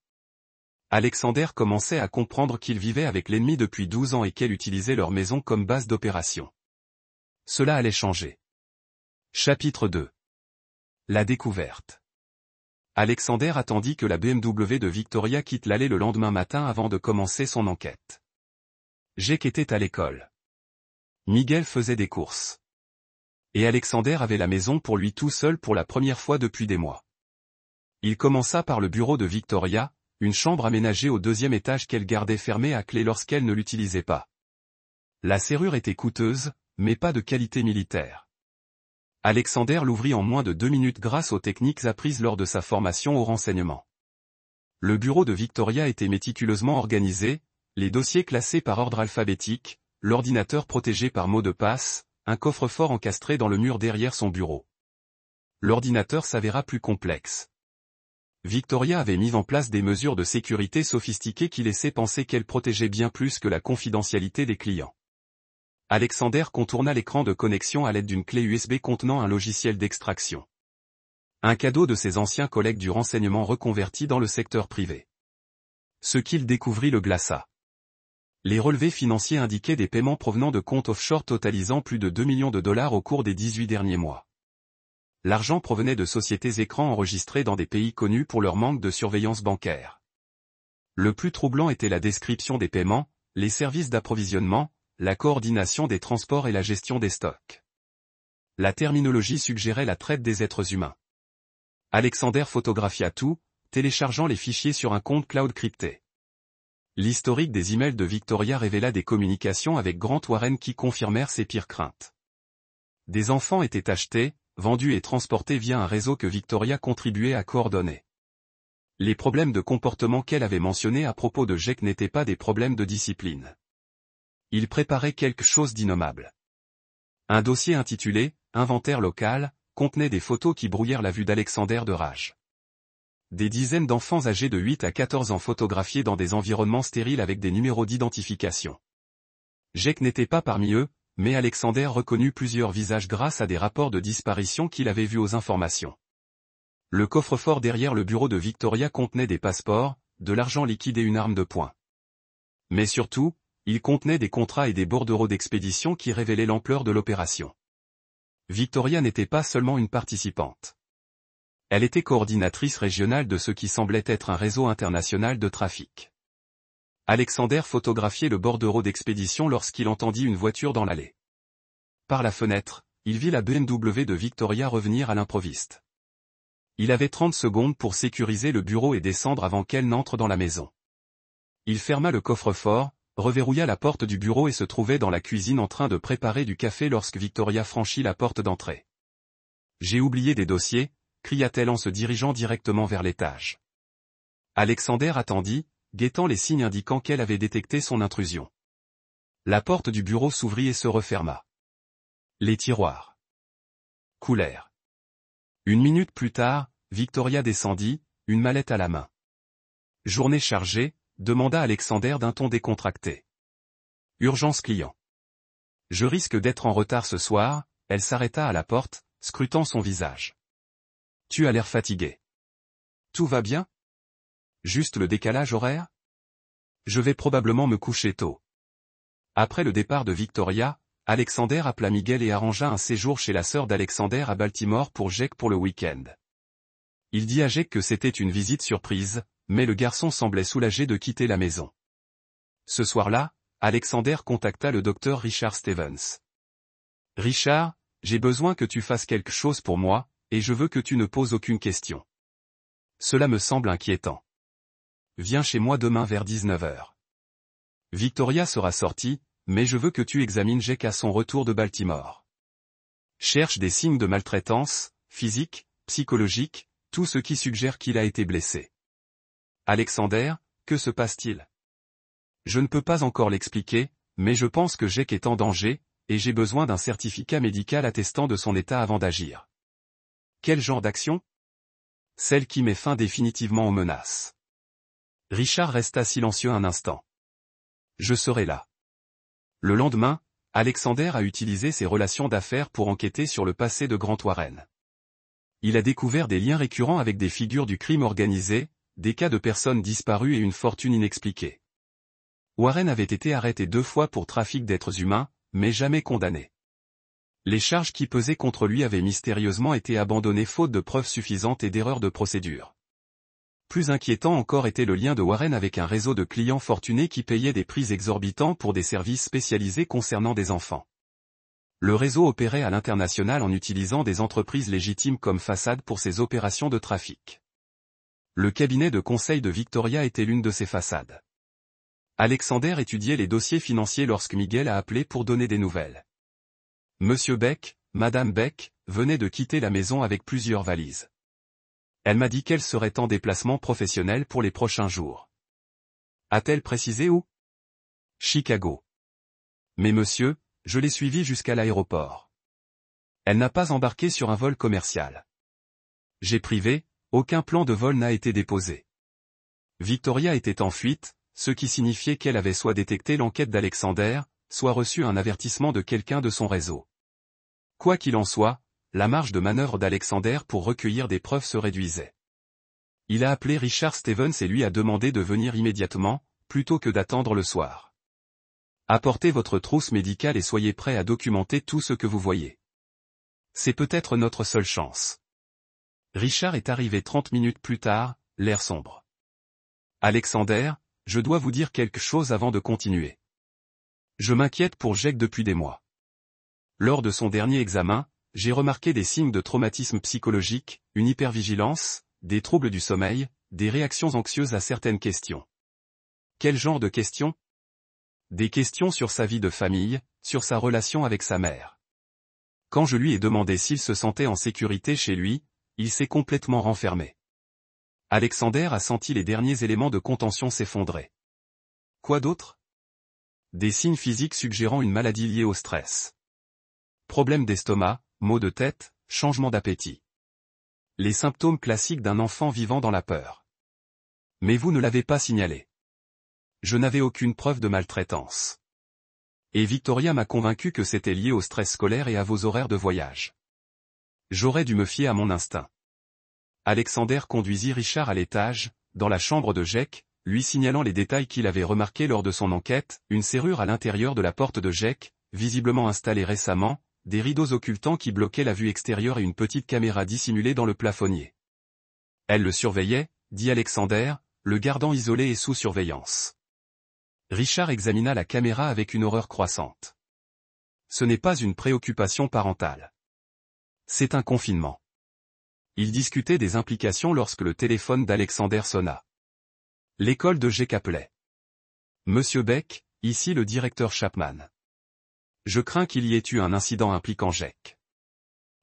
Alexander commençait à comprendre qu'il vivait avec l'ennemi depuis 12 ans et qu'elle utilisait leur maison comme base d'opération. Cela allait changer. Chapitre 2. La découverte. Alexander attendit que la BMW de Victoria quitte l'allée le lendemain matin avant de commencer son enquête. Jake était à l'école. Miguel faisait des courses. Et Alexander avait la maison pour lui tout seul pour la première fois depuis des mois. Il commença par le bureau de Victoria, une chambre aménagée au 2e étage qu'elle gardait fermée à clé lorsqu'elle ne l'utilisait pas. La serrure était coûteuse, mais pas de qualité militaire. Alexander l'ouvrit en moins de 2 minutes grâce aux techniques apprises lors de sa formation au renseignement. Le bureau de Victoria était méticuleusement organisé, les dossiers classés par ordre alphabétique, l'ordinateur protégé par mot de passe, un coffre-fort encastré dans le mur derrière son bureau. L'ordinateur s'avéra plus complexe. Victoria avait mis en place des mesures de sécurité sophistiquées qui laissaient penser qu'elle protégeait bien plus que la confidentialité des clients. Alexander contourna l'écran de connexion à l'aide d'une clé USB contenant un logiciel d'extraction. Un cadeau de ses anciens collègues du renseignement reconvertis dans le secteur privé. Ce qu'il découvrit le glaça. Les relevés financiers indiquaient des paiements provenant de comptes offshore totalisant plus de 2 millions de dollars au cours des 18 derniers mois. L'argent provenait de sociétés écrans enregistrées dans des pays connus pour leur manque de surveillance bancaire. Le plus troublant était la description des paiements, les services d'approvisionnement, la coordination des transports et la gestion des stocks. La terminologie suggérait la traite des êtres humains. Alexander photographia tout, téléchargeant les fichiers sur un compte cloud crypté. L'historique des emails de Victoria révéla des communications avec Grant Warren qui confirmèrent ses pires craintes. Des enfants étaient achetés, vendus et transportés via un réseau que Victoria contribuait à coordonner. Les problèmes de comportement qu'elle avait mentionnés à propos de Jake n'étaient pas des problèmes de discipline. Il préparait quelque chose d'innommable. Un dossier intitulé « Inventaire local » contenait des photos qui brouillèrent la vue d'Alexander de rage. Des dizaines d'enfants âgés de 8 à 14 ans photographiés dans des environnements stériles avec des numéros d'identification. Jake n'était pas parmi eux, mais Alexander reconnut plusieurs visages grâce à des rapports de disparition qu'il avait vus aux informations. Le coffre-fort derrière le bureau de Victoria contenait des passeports, de l'argent liquide et une arme de poing. Mais surtout, il contenait des contrats et des bordereaux d'expédition qui révélaient l'ampleur de l'opération. Victoria n'était pas seulement une participante. Elle était coordinatrice régionale de ce qui semblait être un réseau international de trafic. Alexander photographiait le bordereau d'expédition lorsqu'il entendit une voiture dans l'allée. Par la fenêtre, il vit la BMW de Victoria revenir à l'improviste. Il avait 30 secondes pour sécuriser le bureau et descendre avant qu'elle n'entre dans la maison. Il ferma le coffre-fort, reverrouilla la porte du bureau et se trouvait dans la cuisine en train de préparer du café lorsque Victoria franchit la porte d'entrée. « J'ai oublié des dossiers », cria-t-elle en se dirigeant directement vers l'étage. Alexander attendit, guettant les signes indiquant qu'elle avait détecté son intrusion. La porte du bureau s'ouvrit et se referma. Les tiroirs coulèrent. Une minute plus tard, Victoria descendit, une mallette à la main. « Journée chargée », demanda Alexander d'un ton décontracté. « Urgence client. »« Je risque d'être en retard ce soir », elle s'arrêta à la porte, scrutant son visage. « Tu as l'air fatigué. Tout va bien ? Juste le décalage horaire ? Je vais probablement me coucher tôt. » Après le départ de Victoria, Alexander appela Miguel et arrangea un séjour chez la sœur d'Alexander à Baltimore pour Jake pour le week-end. Il dit à Jake que c'était une visite surprise, mais le garçon semblait soulagé de quitter la maison. Ce soir-là, Alexander contacta le docteur Richard Stevens. « Richard, j'ai besoin que tu fasses quelque chose pour moi, et je veux que tu ne poses aucune question. Cela me semble inquiétant. Viens chez moi demain vers 19h. Victoria sera sortie, mais je veux que tu examines Jake à son retour de Baltimore. Cherche des signes de maltraitance, physique, psychologique, tout ce qui suggère qu'il a été blessé. » Alexander, que se passe-t-il ? Je ne peux pas encore l'expliquer, mais je pense que Jake est en danger, et j'ai besoin d'un certificat médical attestant de son état avant d'agir. Quel genre d'action ? Celle qui met fin définitivement aux menaces. Richard resta silencieux un instant. Je serai là. Le lendemain, Alexander a utilisé ses relations d'affaires pour enquêter sur le passé de Grant Warren. Il a découvert des liens récurrents avec des figures du crime organisé, des cas de personnes disparues et une fortune inexpliquée. Warren avait été arrêté 2 fois pour trafic d'êtres humains, mais jamais condamné. Les charges qui pesaient contre lui avaient mystérieusement été abandonnées faute de preuves suffisantes et d'erreurs de procédure. Plus inquiétant encore était le lien de Warren avec un réseau de clients fortunés qui payaient des prix exorbitants pour des services spécialisés concernant des enfants. Le réseau opérait à l'international en utilisant des entreprises légitimes comme façade pour ses opérations de trafic. Le cabinet de conseil de Victoria était l'une de ses façades. Alexander étudiait les dossiers financiers lorsque Miguel a appelé pour donner des nouvelles. Monsieur Beck, Madame Beck, venaient de quitter la maison avec plusieurs valises. Elle m'a dit qu'elle serait en déplacement professionnel pour les prochains jours. A-t-elle précisé où? Chicago. Mais monsieur, je l'ai suivie jusqu'à l'aéroport. Elle n'a pas embarqué sur un vol commercial. J'ai privé, aucun plan de vol n'a été déposé. Victoria était en fuite, ce qui signifiait qu'elle avait soit détecté l'enquête d'Alexander, soit reçu un avertissement de quelqu'un de son réseau. Quoi qu'il en soit, la marge de manœuvre d'Alexander pour recueillir des preuves se réduisait. Il a appelé Richard Stevens et lui a demandé de venir immédiatement, plutôt que d'attendre le soir. Apportez votre trousse médicale et soyez prêt à documenter tout ce que vous voyez. C'est peut-être notre seule chance. Richard est arrivé 30 minutes plus tard, l'air sombre. Alexander, je dois vous dire quelque chose avant de continuer. Je m'inquiète pour Jake depuis des mois. Lors de son dernier examen, j'ai remarqué des signes de traumatisme psychologique, une hypervigilance, des troubles du sommeil, des réactions anxieuses à certaines questions. Quel genre de questions? Des questions sur sa vie de famille, sur sa relation avec sa mère. Quand je lui ai demandé s'il se sentait en sécurité chez lui, il s'est complètement renfermé. Alexander a senti les derniers éléments de contention s'effondrer. Quoi d'autre? Des signes physiques suggérant une maladie liée au stress. Problèmes d'estomac, maux de tête, changement d'appétit. Les symptômes classiques d'un enfant vivant dans la peur. Mais vous ne l'avez pas signalé. Je n'avais aucune preuve de maltraitance. Et Victoria m'a convaincu que c'était lié au stress scolaire et à vos horaires de voyage. J'aurais dû me fier à mon instinct. Alexander conduisit Richard à l'étage, dans la chambre de Jake, lui signalant les détails qu'il avait remarqués lors de son enquête, une serrure à l'intérieur de la porte de Jake, visiblement installée récemment, des rideaux occultants qui bloquaient la vue extérieure et une petite caméra dissimulée dans le plafonnier. Elle le surveillait, dit Alexander, le gardant isolé et sous surveillance. Richard examina la caméra avec une horreur croissante. Ce n'est pas une préoccupation parentale. C'est un confinement. Il discutait des implications lorsque le téléphone d'Alexander sonna. L'école de Jake appelait. Monsieur Beck, ici le directeur Chapman. Je crains qu'il y ait eu un incident impliquant Jake.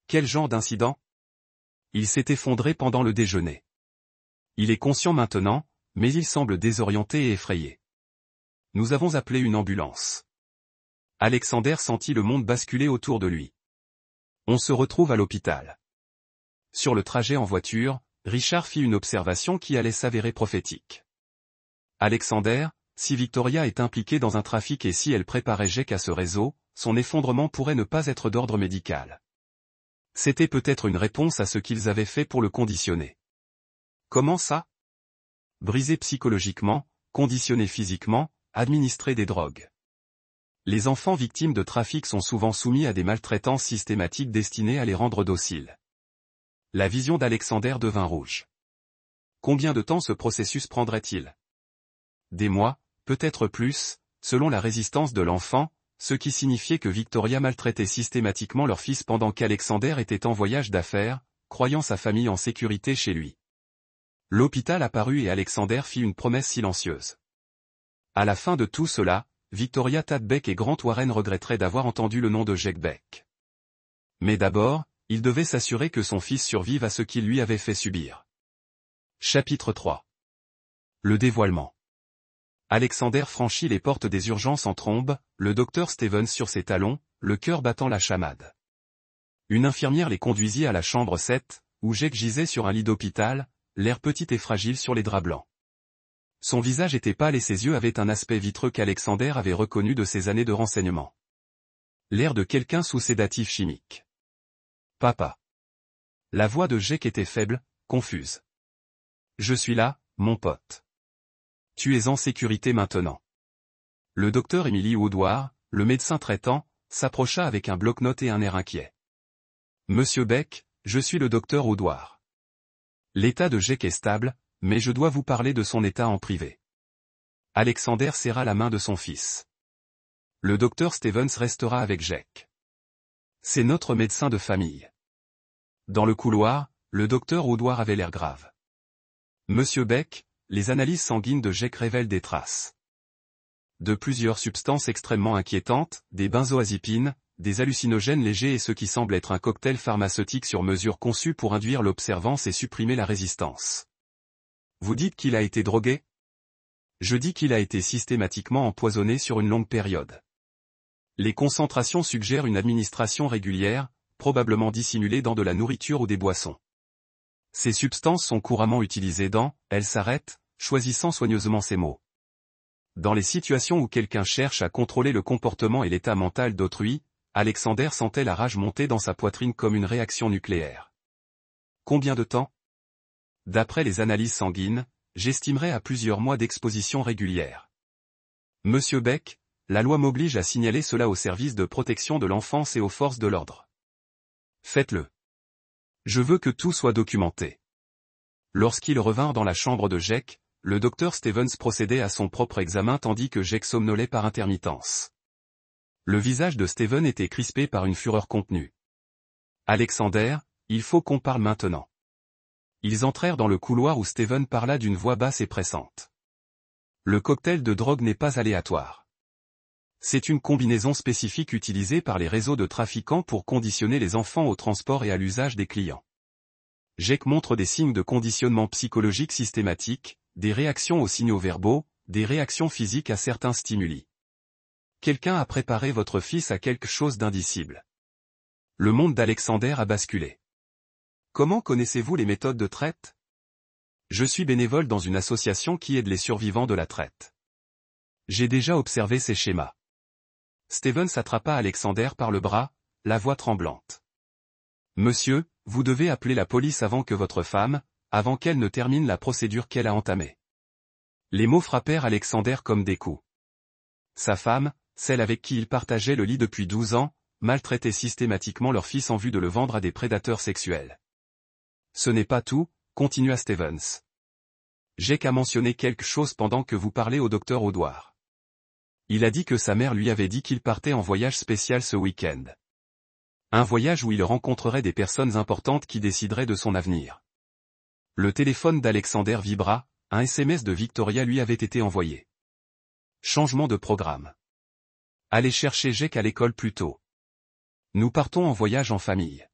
Quel genre d'incident? Il s'est effondré pendant le déjeuner. Il est conscient maintenant, mais il semble désorienté et effrayé. Nous avons appelé une ambulance. Alexander sentit le monde basculer autour de lui. On se retrouve à l'hôpital. Sur le trajet en voiture, Richard fit une observation qui allait s'avérer prophétique. Alexander, si Victoria est impliquée dans un trafic et si elle préparait Jake à ce réseau, son effondrement pourrait ne pas être d'ordre médical. C'était peut-être une réponse à ce qu'ils avaient fait pour le conditionner. Comment ça? Brisé psychologiquement, conditionné physiquement, administrer des drogues. Les enfants victimes de trafic sont souvent soumis à des maltraitances systématiques destinées à les rendre dociles. La vision d'Alexander devint rouge. Combien de temps ce processus prendrait-il? Des mois, peut-être plus, selon la résistance de l'enfant, ce qui signifiait que Victoria maltraitait systématiquement leur fils pendant qu'Alexander était en voyage d'affaires, croyant sa famille en sécurité chez lui. L'hôpital apparut et Alexander fit une promesse silencieuse. À la fin de tout cela, Victoria Tad Beck et Grant Warren regretteraient d'avoir entendu le nom de Jake Beck. Mais d'abord, il devait s'assurer que son fils survive à ce qu'il lui avait fait subir. Chapitre 3. Le dévoilement. Alexander franchit les portes des urgences en trombe, le docteur Stevens sur ses talons, le cœur battant la chamade. Une infirmière les conduisit à la chambre 7, où Jake gisait sur un lit d'hôpital, l'air petit et fragile sur les draps blancs. Son visage était pâle et ses yeux avaient un aspect vitreux qu'Alexander avait reconnu de ses années de renseignement. L'air de quelqu'un sous sédatif chimique. Papa. La voix de Jake était faible, confuse. Je suis là, mon pote. Tu es en sécurité maintenant. Le docteur Emily Woodward, le médecin traitant, s'approcha avec un bloc-notes et un air inquiet. Monsieur Beck, je suis le docteur Woodward. L'état de Jake est stable, mais je dois vous parler de son état en privé. Alexander serra la main de son fils. Le docteur Stevens restera avec Jake. C'est notre médecin de famille. Dans le couloir, le docteur Woodward avait l'air grave. Monsieur Beck, les analyses sanguines de Jake révèlent des traces de plusieurs substances extrêmement inquiétantes, des benzoazépines, des hallucinogènes légers et ce qui semble être un cocktail pharmaceutique sur mesure conçu pour induire l'observance et supprimer la résistance. Vous dites qu'il a été drogué? Je dis qu'il a été systématiquement empoisonné sur une longue période. Les concentrations suggèrent une administration régulière, probablement dissimulée dans de la nourriture ou des boissons. Ces substances sont couramment utilisées dans, elle s'arrête, choisissant soigneusement ses mots. Dans les situations où quelqu'un cherche à contrôler le comportement et l'état mental d'autrui, Alexander sentait la rage monter dans sa poitrine comme une réaction nucléaire. Combien de temps? D'après les analyses sanguines, j'estimerais à plusieurs mois d'exposition régulière. Monsieur Beck, la loi m'oblige à signaler cela au service de protection de l'enfance et aux forces de l'ordre. Faites-le. Je veux que tout soit documenté. Lorsqu'il revint dans la chambre de Jake, le docteur Stevens procédait à son propre examen tandis que Jake somnolait par intermittence. Le visage de Steven était crispé par une fureur contenue. Alexander, il faut qu'on parle maintenant. Ils entrèrent dans le couloir où Steven parla d'une voix basse et pressante. Le cocktail de drogue n'est pas aléatoire. C'est une combinaison spécifique utilisée par les réseaux de trafiquants pour conditionner les enfants au transport et à l'usage des clients. Jake montre des signes de conditionnement psychologique systématique, des réactions aux signaux verbaux, des réactions physiques à certains stimuli. Quelqu'un a préparé votre fils à quelque chose d'indicible. Le monde d'Alexander a basculé. Comment connaissez-vous les méthodes de traite? Je suis bénévole dans une association qui aide les survivants de la traite. J'ai déjà observé ces schémas. Stevens attrapa Alexander par le bras, la voix tremblante. Monsieur, vous devez appeler la police avant que votre femme, avant qu'elle ne termine la procédure qu'elle a entamée. Les mots frappèrent Alexander comme des coups. Sa femme, celle avec qui il partageait le lit depuis 12 ans, maltraitait systématiquement leur fils en vue de le vendre à des prédateurs sexuels. Ce n'est pas tout, continua Stevens. Jake a mentionné quelque chose pendant que vous parlez au docteur Audouard. Il a dit que sa mère lui avait dit qu'il partait en voyage spécial ce week-end. Un voyage où il rencontrerait des personnes importantes qui décideraient de son avenir. Le téléphone d'Alexander vibra, un SMS de Victoria lui avait été envoyé. Changement de programme. Allez chercher Jake à l'école plus tôt. Nous partons en voyage en famille.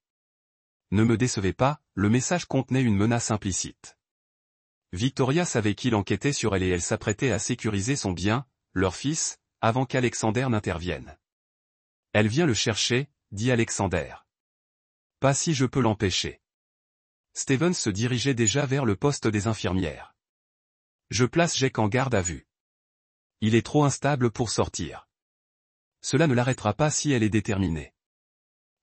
Ne me décevez pas, le message contenait une menace implicite. Victoria savait qu'il enquêtait sur elle et elle s'apprêtait à sécuriser son bien, leur fils, avant qu'Alexander n'intervienne. Elle vient le chercher, dit Alexander. Pas si je peux l'empêcher. Stevens se dirigeait déjà vers le poste des infirmières. Je place Jake en garde à vue. Il est trop instable pour sortir. Cela ne l'arrêtera pas si elle est déterminée.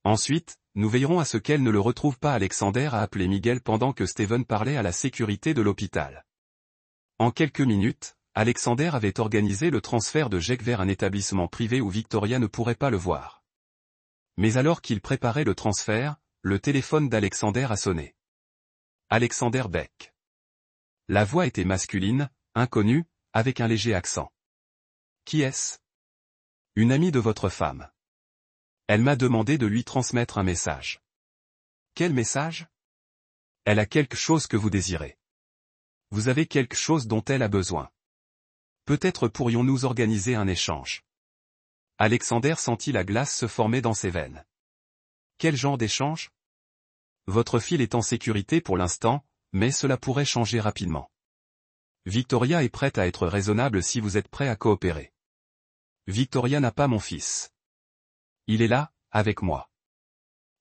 Ensuite, nous veillerons à ce qu'elle ne le retrouve pas. Alexander a appelé Miguel pendant que Steven parlait à la sécurité de l'hôpital. En quelques minutes, Alexander avait organisé le transfert de Jake vers un établissement privé où Victoria ne pourrait pas le voir. Mais alors qu'il préparait le transfert, le téléphone d'Alexander a sonné. Alexander Beck. La voix était masculine, inconnue, avec un léger accent. Qui est-ce? Une amie de votre femme. Elle m'a demandé de lui transmettre un message. Quel message? Elle a quelque chose que vous désirez. Vous avez quelque chose dont elle a besoin. Peut-être pourrions-nous organiser un échange. Alexander sentit la glace se former dans ses veines. Quel genre d'échange? Votre fille est en sécurité pour l'instant, mais cela pourrait changer rapidement. Victoria est prête à être raisonnable si vous êtes prêt à coopérer. Victoria n'a pas mon fils. Il est là, avec moi.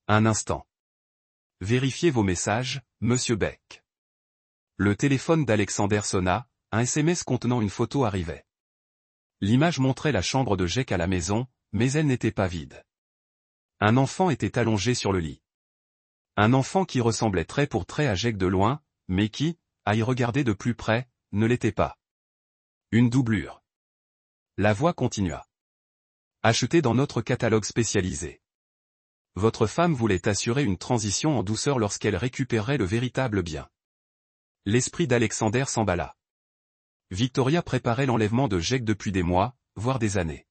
Un instant. Vérifiez vos messages, monsieur Beck. Le téléphone d'Alexander sonna, un SMS contenant une photo arrivait. L'image montrait la chambre de Jake à la maison, mais elle n'était pas vide. Un enfant était allongé sur le lit. Un enfant qui ressemblait trait pour trait à Jake de loin, mais qui, à y regarder de plus près, ne l'était pas. Une doublure. La voix continua. Acheté dans notre catalogue spécialisé. Votre femme voulait assurer une transition en douceur lorsqu'elle récupérerait le véritable bien. L'esprit d'Alexander s'emballa. Victoria préparait l'enlèvement de Jake depuis des mois, voire des années.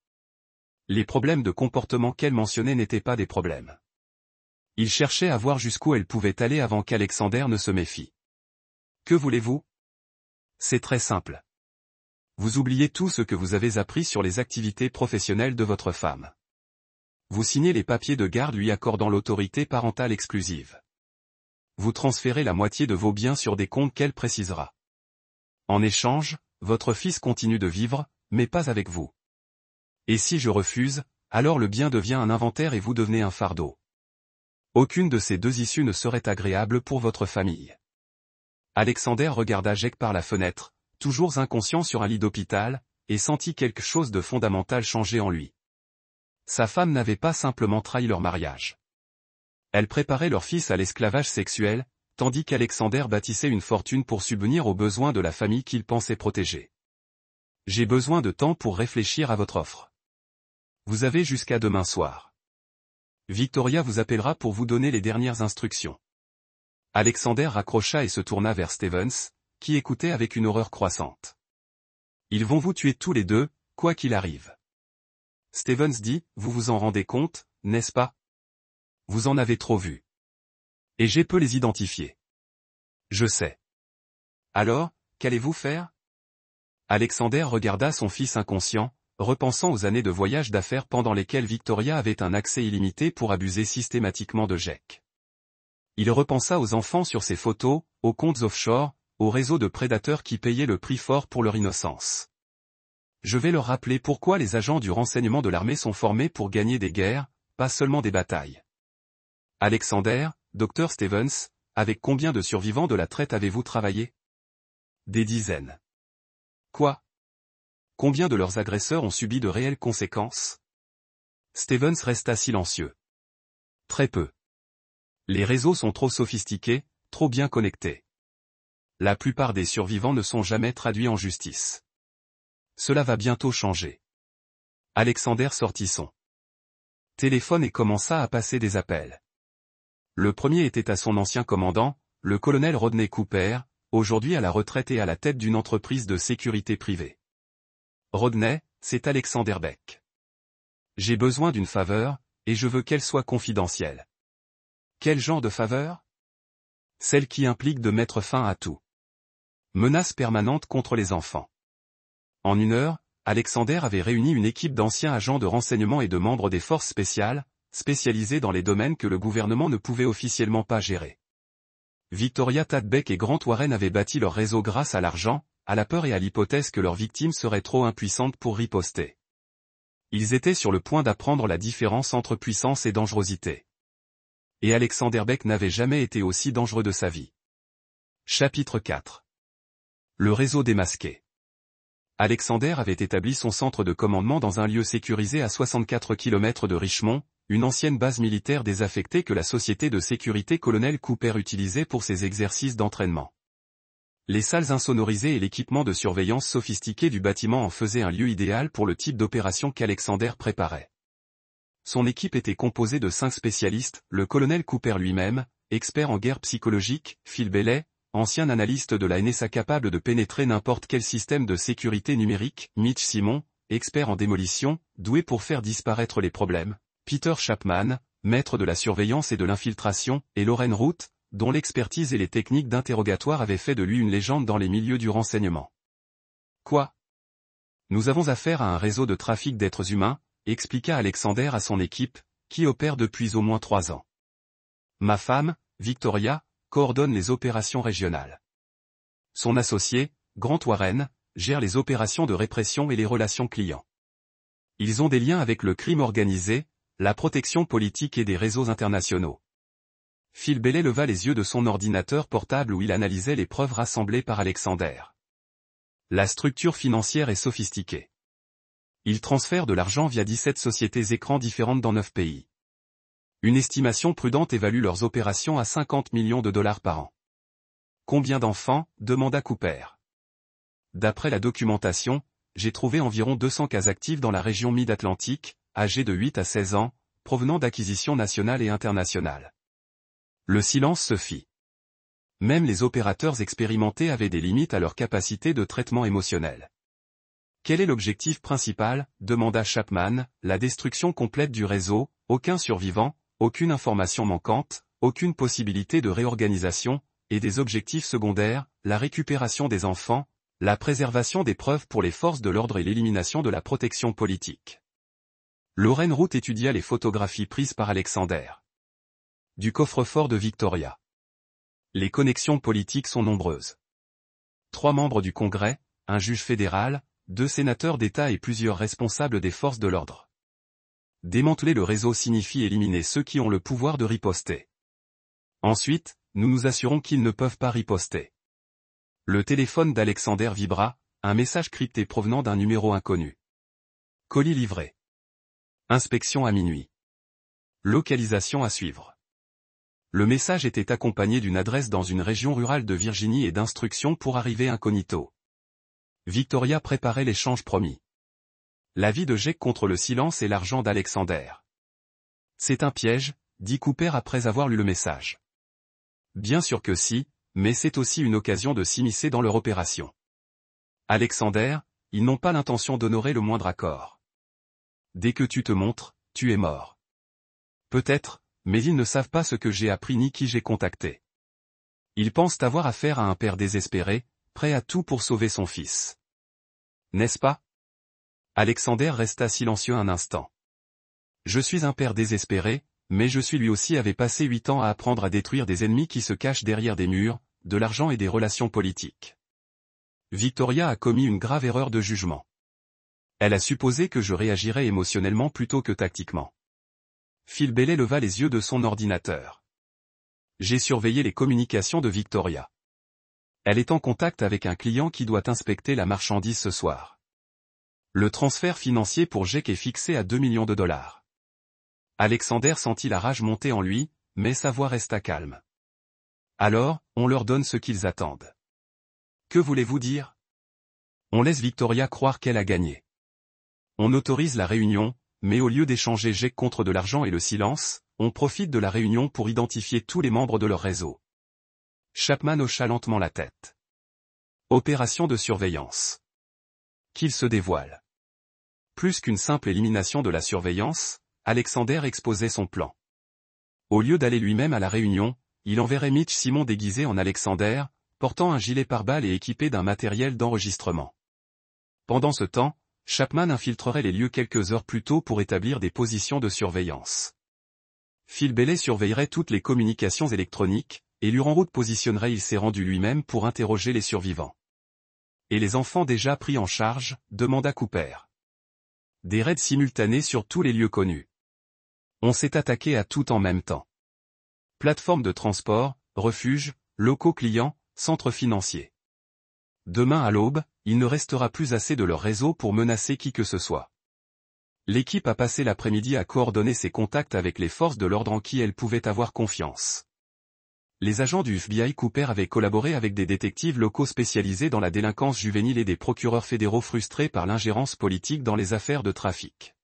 Les problèmes de comportement qu'elle mentionnait n'étaient pas des problèmes. Il cherchait à voir jusqu'où elle pouvait aller avant qu'Alexander ne se méfie. Que voulez-vous? C'est très simple. Vous oubliez tout ce que vous avez appris sur les activités professionnelles de votre femme. Vous signez les papiers de garde lui accordant l'autorité parentale exclusive. Vous transférez la moitié de vos biens sur des comptes qu'elle précisera. En échange, votre fils continue de vivre, mais pas avec vous. Et si je refuse, alors le bien devient un inventaire et vous devenez un fardeau. Aucune de ces deux issues ne serait agréable pour votre famille. Alexander regarda Jake par la fenêtre, toujours inconscient sur un lit d'hôpital, et sentit quelque chose de fondamental changer en lui. Sa femme n'avait pas simplement trahi leur mariage. Elle préparait leur fils à l'esclavage sexuel, tandis qu'Alexander bâtissait une fortune pour subvenir aux besoins de la famille qu'il pensait protéger. J'ai besoin de temps pour réfléchir à votre offre. Vous avez jusqu'à demain soir. Victoria vous appellera pour vous donner les dernières instructions. Alexander raccrocha et se tourna vers Stevens, qui écoutait avec une horreur croissante. Ils vont vous tuer tous les deux, quoi qu'il arrive. Stevens dit, vous vous en rendez compte, n'est-ce pas? Vous en avez trop vu. Et j'ai peu les identifier. Je sais. Alors, qu'allez-vous faire? Alexander regarda son fils inconscient, repensant aux années de voyage d'affaires pendant lesquelles Victoria avait un accès illimité pour abuser systématiquement de Jake. Il repensa aux enfants sur ses photos, aux comptes offshore, aux réseaux de prédateurs qui payaient le prix fort pour leur innocence. Je vais leur rappeler pourquoi les agents du renseignement de l'armée sont formés pour gagner des guerres, pas seulement des batailles. Alexander, Dr Stevens, avec combien de survivants de la traite avez-vous travaillé? Des dizaines. Quoi? Combien de leurs agresseurs ont subi de réelles conséquences? Stevens resta silencieux. Très peu. Les réseaux sont trop sophistiqués, trop bien connectés. La plupart des survivants ne sont jamais traduits en justice. Cela va bientôt changer. Alexander sortit son téléphone et commença à passer des appels. Le premier était à son ancien commandant, le colonel Rodney Cooper, aujourd'hui à la retraite et à la tête d'une entreprise de sécurité privée. Rodney, c'est Alexander Beck. J'ai besoin d'une faveur, et je veux qu'elle soit confidentielle. Quel genre de faveur? Celle qui implique de mettre fin à tout. Menace permanente contre les enfants. En 1 heure, Alexander avait réuni une équipe d'anciens agents de renseignement et de membres des forces spéciales, spécialisés dans les domaines que le gouvernement ne pouvait officiellement pas gérer. Victoria Tadbeck et Grant Warren avaient bâti leur réseau grâce à l'argent, à la peur et à l'hypothèse que leurs victimes seraient trop impuissantes pour riposter. Ils étaient sur le point d'apprendre la différence entre puissance et dangerosité. Et Alexander Beck n'avait jamais été aussi dangereux de sa vie. Chapitre 4. Le réseau démasqué. Alexander avait établi son centre de commandement dans un lieu sécurisé à 64 km de Richmond, une ancienne base militaire désaffectée que la société de sécurité Colonel Cooper utilisait pour ses exercices d'entraînement. Les salles insonorisées et l'équipement de surveillance sophistiqué du bâtiment en faisaient un lieu idéal pour le type d'opération qu'Alexander préparait. Son équipe était composée de 5 spécialistes, le colonel Cooper lui-même, expert en guerre psychologique, Phil Bailey, ancien analyste de la NSA capable de pénétrer n'importe quel système de sécurité numérique, Mitch Simon, expert en démolition, doué pour faire disparaître les problèmes, Peter Chapman, maître de la surveillance et de l'infiltration, et Lauren Root, dont l'expertise et les techniques d'interrogatoire avaient fait de lui une légende dans les milieux du renseignement. Quoi? Nous avons affaire à un réseau de trafic d'êtres humains, expliqua Alexander à son équipe, qui opère depuis au moins 3 ans. Ma femme, Victoria, coordonne les opérations régionales. Son associé, Grant Warren, gère les opérations de répression et les relations clients. Ils ont des liens avec le crime organisé, la protection politique et des réseaux internationaux. Phil Bailey leva les yeux de son ordinateur portable où il analysait les preuves rassemblées par Alexander. La structure financière est sophistiquée. Ils transfèrent de l'argent via 17 sociétés écrans différentes dans 9 pays. Une estimation prudente évalue leurs opérations à 50 millions de dollars par an. Combien d'enfants? Demanda Cooper. D'après la documentation, j'ai trouvé environ 200 cas actifs dans la région Mid-Atlantique, âgés de 8 à 16 ans, provenant d'acquisitions nationales et internationales. Le silence se fit. Même les opérateurs expérimentés avaient des limites à leur capacité de traitement émotionnel. Quel est l'objectif principal? Demanda Chapman, la destruction complète du réseau, aucun survivant, aucune information manquante, aucune possibilité de réorganisation, et des objectifs secondaires, la récupération des enfants, La préservation des preuves pour les forces de l'ordre et l'élimination de la protection politique. Lorraine Root étudia les photographies prises par Alexander. Du coffre-fort de Victoria. Les connexions politiques sont nombreuses. 3 membres du Congrès, un juge fédéral, 2 sénateurs d'État et plusieurs responsables des forces de l'ordre. Démanteler le réseau signifie éliminer ceux qui ont le pouvoir de riposter. Ensuite, nous nous assurons qu'ils ne peuvent pas riposter. Le téléphone d'Alexander vibra, un message crypté provenant d'un numéro inconnu. Colis livré. Inspection à minuit. Localisation à suivre. Le message était accompagné d'une adresse dans une région rurale de Virginie et d'instructions pour arriver incognito. Victoria préparait l'échange promis. L'avis de Jake contre le silence et l'argent d'Alexander. C'est un piège, dit Cooper après avoir lu le message. Bien sûr que si, mais c'est aussi une occasion de s'immiscer dans leur opération. Alexander, ils n'ont pas l'intention d'honorer le moindre accord. Dès que tu te montres, tu es mort. Peut-être, mais ils ne savent pas ce que j'ai appris ni qui j'ai contacté. Ils pensent avoir affaire à un père désespéré, prêt à tout pour sauver son fils. N'est-ce pas? Alexander resta silencieux un instant. Je suis un père désespéré, mais je suis lui aussi avait passé 8 ans à apprendre à détruire des ennemis qui se cachent derrière des murs, de l'argent et des relations politiques. Victoria a commis une grave erreur de jugement. Elle a supposé que je réagirais émotionnellement plutôt que tactiquement. Phil Bailey leva les yeux de son ordinateur. J'ai surveillé les communications de Victoria. Elle est en contact avec un client qui doit inspecter la marchandise ce soir. Le transfert financier pour Jake est fixé à $2 millions. Alexander sentit la rage monter en lui, mais sa voix resta calme. Alors, on leur donne ce qu'ils attendent. Que voulez-vous dire? On laisse Victoria croire qu'elle a gagné. On autorise la réunion, mais au lieu d'échanger Jake contre de l'argent et le silence, on profite de la réunion pour identifier tous les membres de leur réseau. Chapman hocha lentement la tête. Opération de surveillance. Qu'il se dévoile. Plus qu'une simple élimination de la surveillance, Alexander exposait son plan. Au lieu d'aller lui-même à la réunion, il enverrait Mitch Simon déguisé en Alexander, portant un gilet pare-balles et équipé d'un matériel d'enregistrement. Pendant ce temps, Chapman infiltrerait les lieux quelques heures plus tôt pour établir des positions de surveillance. Phil Bailey surveillerait toutes les communications électroniques, et Lurenroot positionnerait il s'est rendu lui-même pour interroger les survivants. Et les enfants déjà pris en charge, demanda Cooper. Des raids simultanés sur tous les lieux connus. On s'est attaqué à tout en même temps. Plateforme de transport, refuges, locaux clients, centres financiers. Demain à l'aube, il ne restera plus assez de leur réseau pour menacer qui que ce soit. L'équipe a passé l'après-midi à coordonner ses contacts avec les forces de l'ordre en qui elle pouvait avoir confiance. Les agents du FBI Cooper avaient collaboré avec des détectives locaux spécialisés dans la délinquance juvénile et des procureurs fédéraux frustrés par l'ingérence politique dans les affaires de trafic.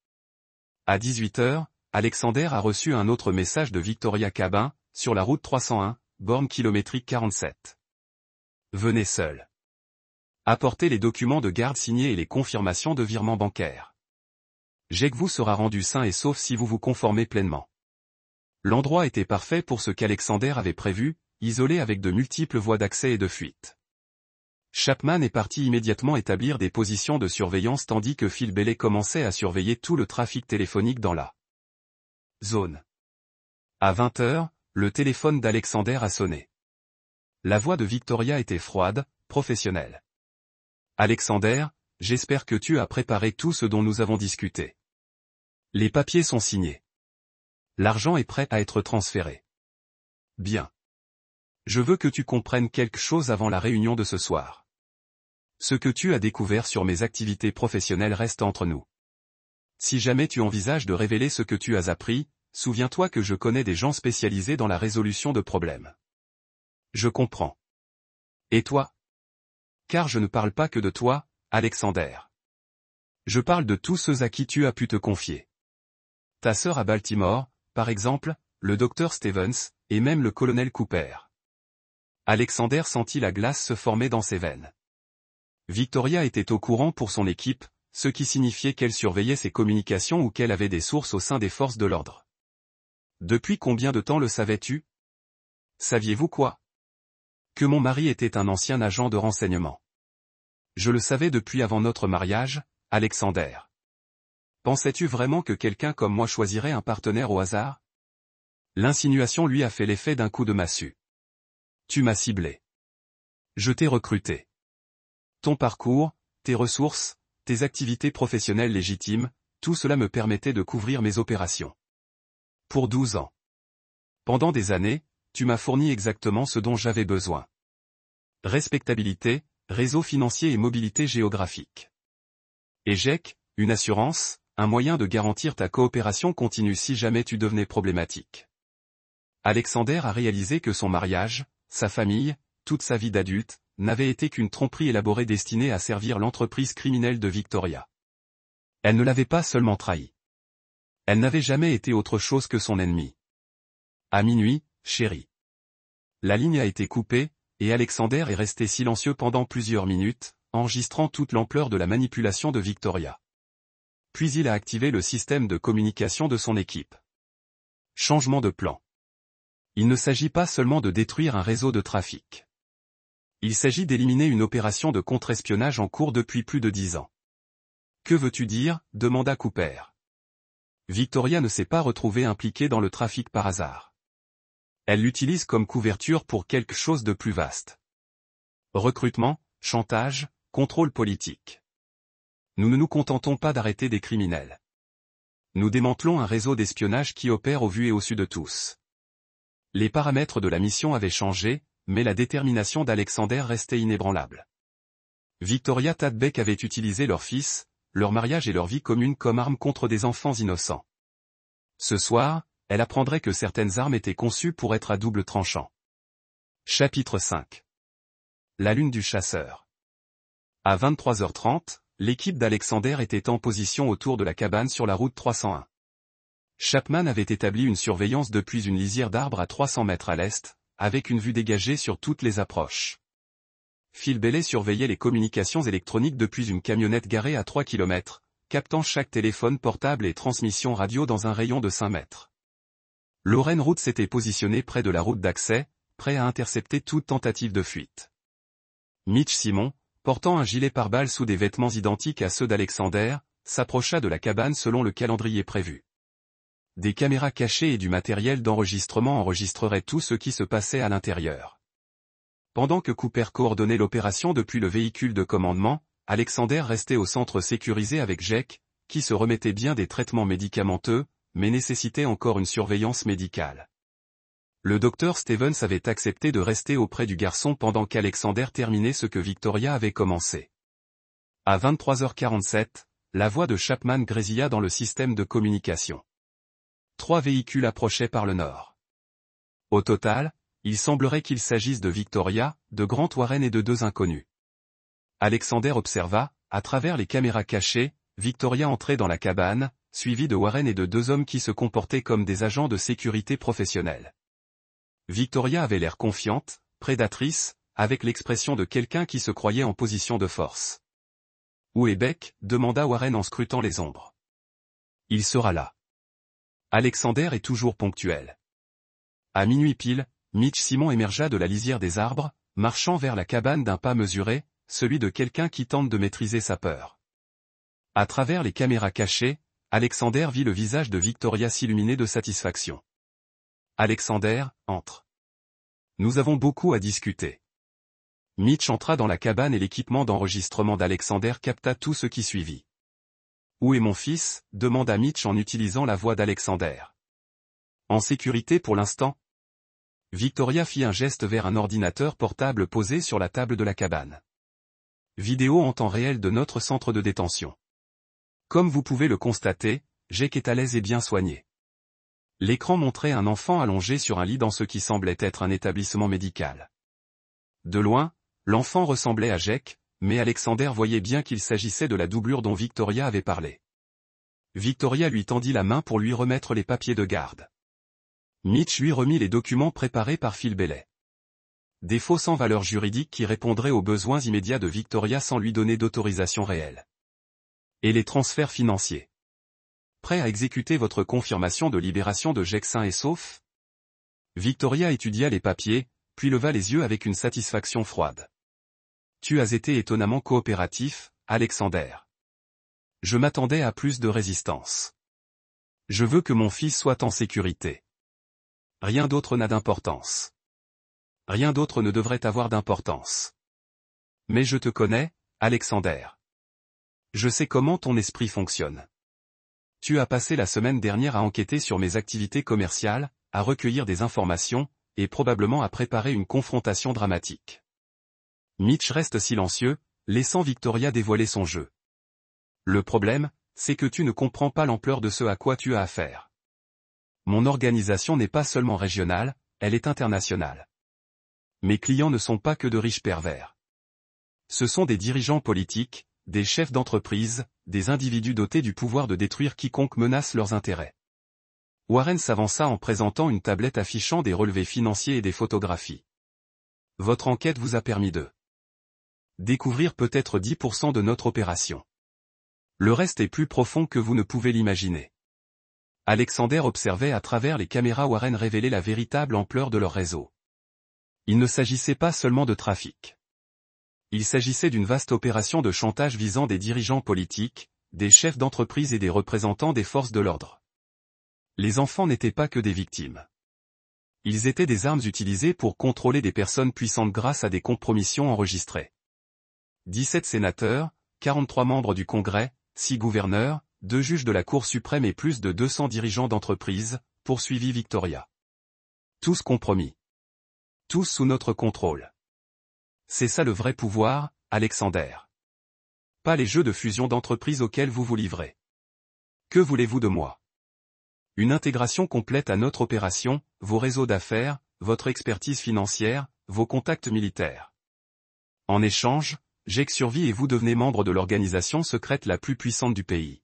À 18 h, Alexander a reçu un autre message de Victoria Cabin, sur la route 301, borne kilométrique 47. Venez seul. Apportez les documents de garde signés et les confirmations de virement bancaire. Jake vous sera rendu sain et sauf si vous vous conformez pleinement. L'endroit était parfait pour ce qu'Alexander avait prévu, isolé avec de multiples voies d'accès et de fuite. Chapman est parti immédiatement établir des positions de surveillance tandis que Phil Bailey commençait à surveiller tout le trafic téléphonique dans la zone. À 20 h, le téléphone d'Alexander a sonné. La voix de Victoria était froide, professionnelle. Alexander, j'espère que tu as préparé tout ce dont nous avons discuté. Les papiers sont signés. L'argent est prêt à être transféré. Bien. Je veux que tu comprennes quelque chose avant la réunion de ce soir. Ce que tu as découvert sur mes activités professionnelles reste entre nous. Si jamais tu envisages de révéler ce que tu as appris, souviens-toi que je connais des gens spécialisés dans la résolution de problèmes. Je comprends. Et toi? Car je ne parle pas que de toi, Alexander. Je parle de tous ceux à qui tu as pu te confier. Ta sœur à Baltimore, par exemple, le docteur Stevens, et même le colonel Cooper. Alexander sentit la glace se former dans ses veines. Victoria était au courant pour son équipe, ce qui signifiait qu'elle surveillait ses communications ou qu'elle avait des sources au sein des forces de l'ordre. Depuis combien de temps le savais-tu? Saviez-vous quoi? Que mon mari était un ancien agent de renseignement. Je le savais depuis avant notre mariage, Alexander. Pensais-tu vraiment que quelqu'un comme moi choisirait un partenaire au hasard? L'insinuation lui a fait l'effet d'un coup de massue. Tu m'as ciblé. Je t'ai recruté. Ton parcours, tes ressources, tes activités professionnelles légitimes, tout cela me permettait de couvrir mes opérations. Pour 12 ans. Pendant des années, tu m'as fourni exactement ce dont j'avais besoin. Respectabilité, réseau financier et mobilité géographique. Et GEC, une assurance, un moyen de garantir ta coopération continue si jamais tu devenais problématique. Alexander a réalisé que son mariage, sa famille, toute sa vie d'adulte, n'avait été qu'une tromperie élaborée destinée à servir l'entreprise criminelle de Victoria. Elle ne l'avait pas seulement trahi. Elle n'avait jamais été autre chose que son ennemi. À minuit, chérie. La ligne a été coupée, et Alexander est resté silencieux pendant plusieurs minutes, enregistrant toute l'ampleur de la manipulation de Victoria. Puis il a activé le système de communication de son équipe. Changement de plan. Il ne s'agit pas seulement de détruire un réseau de trafic. Il s'agit d'éliminer une opération de contre-espionnage en cours depuis plus de 10 ans. Que veux-tu dire? Demanda Cooper. Victoria ne s'est pas retrouvée impliquée dans le trafic par hasard. Elle l'utilise comme couverture pour quelque chose de plus vaste. Recrutement, chantage, contrôle politique. Nous ne nous contentons pas d'arrêter des criminels. Nous démantelons un réseau d'espionnage qui opère au vu et au su de tous. Les paramètres de la mission avaient changé, mais la détermination d'Alexander restait inébranlable. Victoria Tadbeck avait utilisé leur fils, leur mariage et leur vie commune comme armes contre des enfants innocents. Ce soir, elle apprendrait que certaines armes étaient conçues pour être à double tranchant. Chapitre 5. La lune du chasseur. À 23h30, l'équipe d'Alexander était en position autour de la cabane sur la route 301. Chapman avait établi une surveillance depuis une lisière d'arbres à 300 mètres à l'est, avec une vue dégagée sur toutes les approches. Phil Bailey surveillait les communications électroniques depuis une camionnette garée à 3 km, captant chaque téléphone portable et transmission radio dans un rayon de 5 mètres. Lauren Root s'était positionné près de la route d'accès, prêt à intercepter toute tentative de fuite. Mitch Simon, portant un gilet pare-balles sous des vêtements identiques à ceux d'Alexander, s'approcha de la cabane selon le calendrier prévu. Des caméras cachées et du matériel d'enregistrement enregistreraient tout ce qui se passait à l'intérieur. Pendant que Cooper coordonnait l'opération depuis le véhicule de commandement, Alexander restait au centre sécurisé avec Jack, qui se remettait bien des traitements médicamenteux, mais nécessitait encore une surveillance médicale. Le docteur Stevens avait accepté de rester auprès du garçon pendant qu'Alexander terminait ce que Victoria avait commencé. À 23h47, la voix de Chapman grésilla dans le système de communication. 3 véhicules approchaient par le nord. Au total, il semblerait qu'il s'agisse de Victoria, de Grant Warren et de 2 inconnus. Alexander observa, à travers les caméras cachées, Victoria entrer dans la cabane, suivie de Warren et de 2 hommes qui se comportaient comme des agents de sécurité professionnels. Victoria avait l'air confiante, prédatrice, avec l'expression de quelqu'un qui se croyait en position de force. « Où est Beck ?» demanda Warren en scrutant les ombres. « Il sera là. » Alexander est toujours ponctuel. À minuit pile, Mitch Simon émergea de la lisière des arbres, marchant vers la cabane d'un pas mesuré, celui de quelqu'un qui tente de maîtriser sa peur. À travers les caméras cachées, Alexander vit le visage de Victoria s'illuminer de satisfaction. Alexander, entre. Nous avons beaucoup à discuter. Mitch entra dans la cabane et l'équipement d'enregistrement d'Alexander capta tout ce qui suivit. Où est mon fils? Demanda Mitch en utilisant la voix d'Alexander. En sécurité pour l'instant? Victoria fit un geste vers un ordinateur portable posé sur la table de la cabane. Vidéo en temps réel de notre centre de détention. Comme vous pouvez le constater, Jake est à l'aise et bien soigné. L'écran montrait un enfant allongé sur un lit dans ce qui semblait être un établissement médical. De loin, l'enfant ressemblait à Jake, mais Alexander voyait bien qu'il s'agissait de la doublure dont Victoria avait parlé. Victoria lui tendit la main pour lui remettre les papiers de garde. Mitch lui remit les documents préparés par Phil Bailey. Des faux sans valeur juridique qui répondraient aux besoins immédiats de Victoria sans lui donner d'autorisation réelle. Et les transferts financiers. Prêt à exécuter votre confirmation de libération de Jake sain et sauf? Victoria étudia les papiers, puis leva les yeux avec une satisfaction froide. Tu as été étonnamment coopératif, Alexander. Je m'attendais à plus de résistance. Je veux que mon fils soit en sécurité. Rien d'autre n'a d'importance. Rien d'autre ne devrait avoir d'importance. Mais je te connais, Alexander. Je sais comment ton esprit fonctionne. Tu as passé la semaine dernière à enquêter sur mes activités commerciales, à recueillir des informations, et probablement à préparer une confrontation dramatique. Mitch reste silencieux, laissant Victoria dévoiler son jeu. Le problème, c'est que tu ne comprends pas l'ampleur de ce à quoi tu as affaire. Mon organisation n'est pas seulement régionale, elle est internationale. Mes clients ne sont pas que de riches pervers. Ce sont des dirigeants politiques, des chefs d'entreprise, des individus dotés du pouvoir de détruire quiconque menace leurs intérêts. Warren s'avança en présentant une tablette affichant des relevés financiers et des photographies. Votre enquête vous a permis de découvrir peut-être 10% de notre opération. Le reste est plus profond que vous ne pouvez l'imaginer. Alexander observait à travers les caméras. Warren révélait la véritable ampleur de leur réseau. Il ne s'agissait pas seulement de trafic. Il s'agissait d'une vaste opération de chantage visant des dirigeants politiques, des chefs d'entreprise et des représentants des forces de l'ordre. Les enfants n'étaient pas que des victimes. Ils étaient des armes utilisées pour contrôler des personnes puissantes grâce à des compromissions enregistrées. 17 sénateurs, 43 membres du Congrès, 6 gouverneurs, 2 juges de la Cour suprême et plus de 200 dirigeants d'entreprise, poursuivit Victoria. Tous compromis. Tous sous notre contrôle. C'est ça le vrai pouvoir, Alexander. Pas les jeux de fusion d'entreprise auxquels vous vous livrez. Que voulez-vous de moi? Une intégration complète à notre opération, vos réseaux d'affaires, votre expertise financière, vos contacts militaires. En échange, Jake survit et vous devenez membre de l'organisation secrète la plus puissante du pays.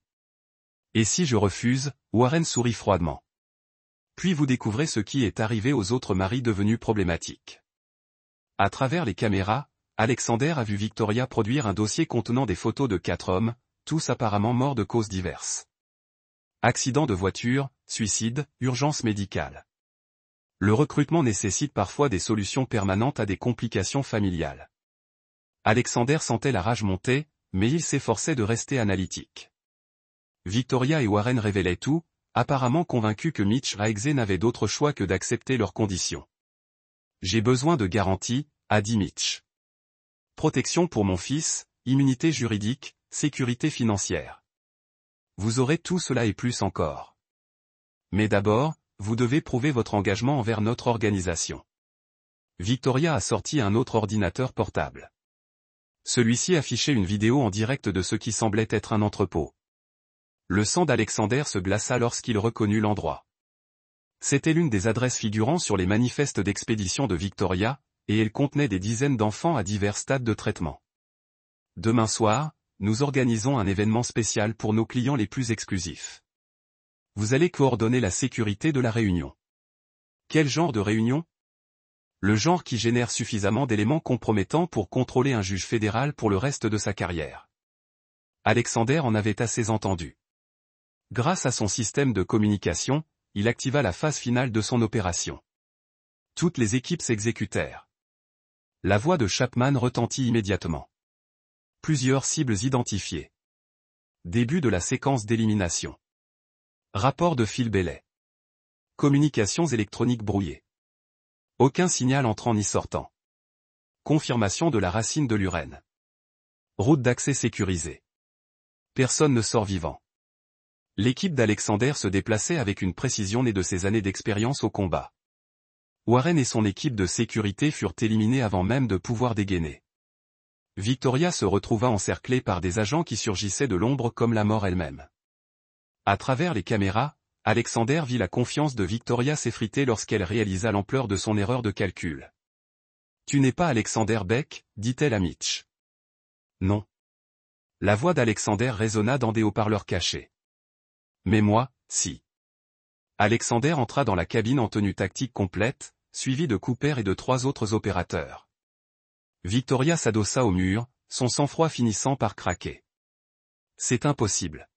Et si je refuse, Warren sourit froidement. Puis vous découvrez ce qui est arrivé aux autres maris devenus problématiques. À travers les caméras, Alexander a vu Victoria produire un dossier contenant des photos de 4 hommes, tous apparemment morts de causes diverses. Accident de voiture, suicide, urgence médicale. Le recrutement nécessite parfois des solutions permanentes à des complications familiales. Alexander sentait la rage monter, mais il s'efforçait de rester analytique. Victoria et Warren révélaient tout, apparemment convaincus que Mitch Raegze n'avait d'autre choix que d'accepter leurs conditions. J'ai besoin de garanties, a dit Mitch. Protection pour mon fils, immunité juridique, sécurité financière. Vous aurez tout cela et plus encore. Mais d'abord, vous devez prouver votre engagement envers notre organisation. Victoria a sorti un autre ordinateur portable. Celui-ci affichait une vidéo en direct de ce qui semblait être un entrepôt. Le sang d'Alexander se glaça lorsqu'il reconnut l'endroit. C'était l'une des adresses figurant sur les manifestes d'expédition de Victoria, et elle contenait des dizaines d'enfants à divers stades de traitement. Demain soir, nous organisons un événement spécial pour nos clients les plus exclusifs. Vous allez coordonner la sécurité de la réunion. Quel genre de réunion? Le genre qui génère suffisamment d'éléments compromettants pour contrôler un juge fédéral pour le reste de sa carrière. Alexander en avait assez entendu. Grâce à son système de communication, il activa la phase finale de son opération. Toutes les équipes s'exécutèrent. La voix de Chapman retentit immédiatement. Plusieurs cibles identifiées. Début de la séquence d'élimination. Rapport de Phil Bailey. Communications électroniques brouillées. Aucun signal entrant ni sortant. Confirmation de la racine de l'urène. Route d'accès sécurisée. Personne ne sort vivant. L'équipe d'Alexander se déplaçait avec une précision née de ses années d'expérience au combat. Warren et son équipe de sécurité furent éliminés avant même de pouvoir dégainer. Victoria se retrouva encerclée par des agents qui surgissaient de l'ombre comme la mort elle-même. À travers les caméras, Alexander vit la confiance de Victoria s'effriter lorsqu'elle réalisa l'ampleur de son erreur de calcul. « Tu n'es pas Alexander Beck, dit-elle à Mitch. »« Non. » La voix d'Alexander résonna dans des haut-parleurs cachés. « Mais moi, si. » Alexander entra dans la cabine en tenue tactique complète, suivi de Cooper et de 3 autres opérateurs. Victoria s'adossa au mur, son sang-froid finissant par craquer. « C'est impossible.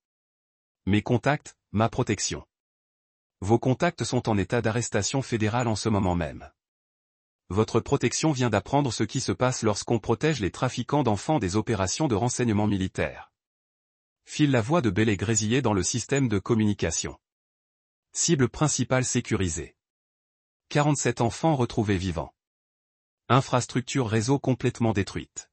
Mes contacts, ma protection. Vos contacts sont en état d'arrestation fédérale en ce moment même. Votre protection vient d'apprendre ce qui se passe lorsqu'on protège les trafiquants d'enfants des opérations de renseignement militaire. File la voix de Bélé grésillait dans le système de communication. Cible principale sécurisée. 47 enfants retrouvés vivants. Infrastructure réseau complètement détruite.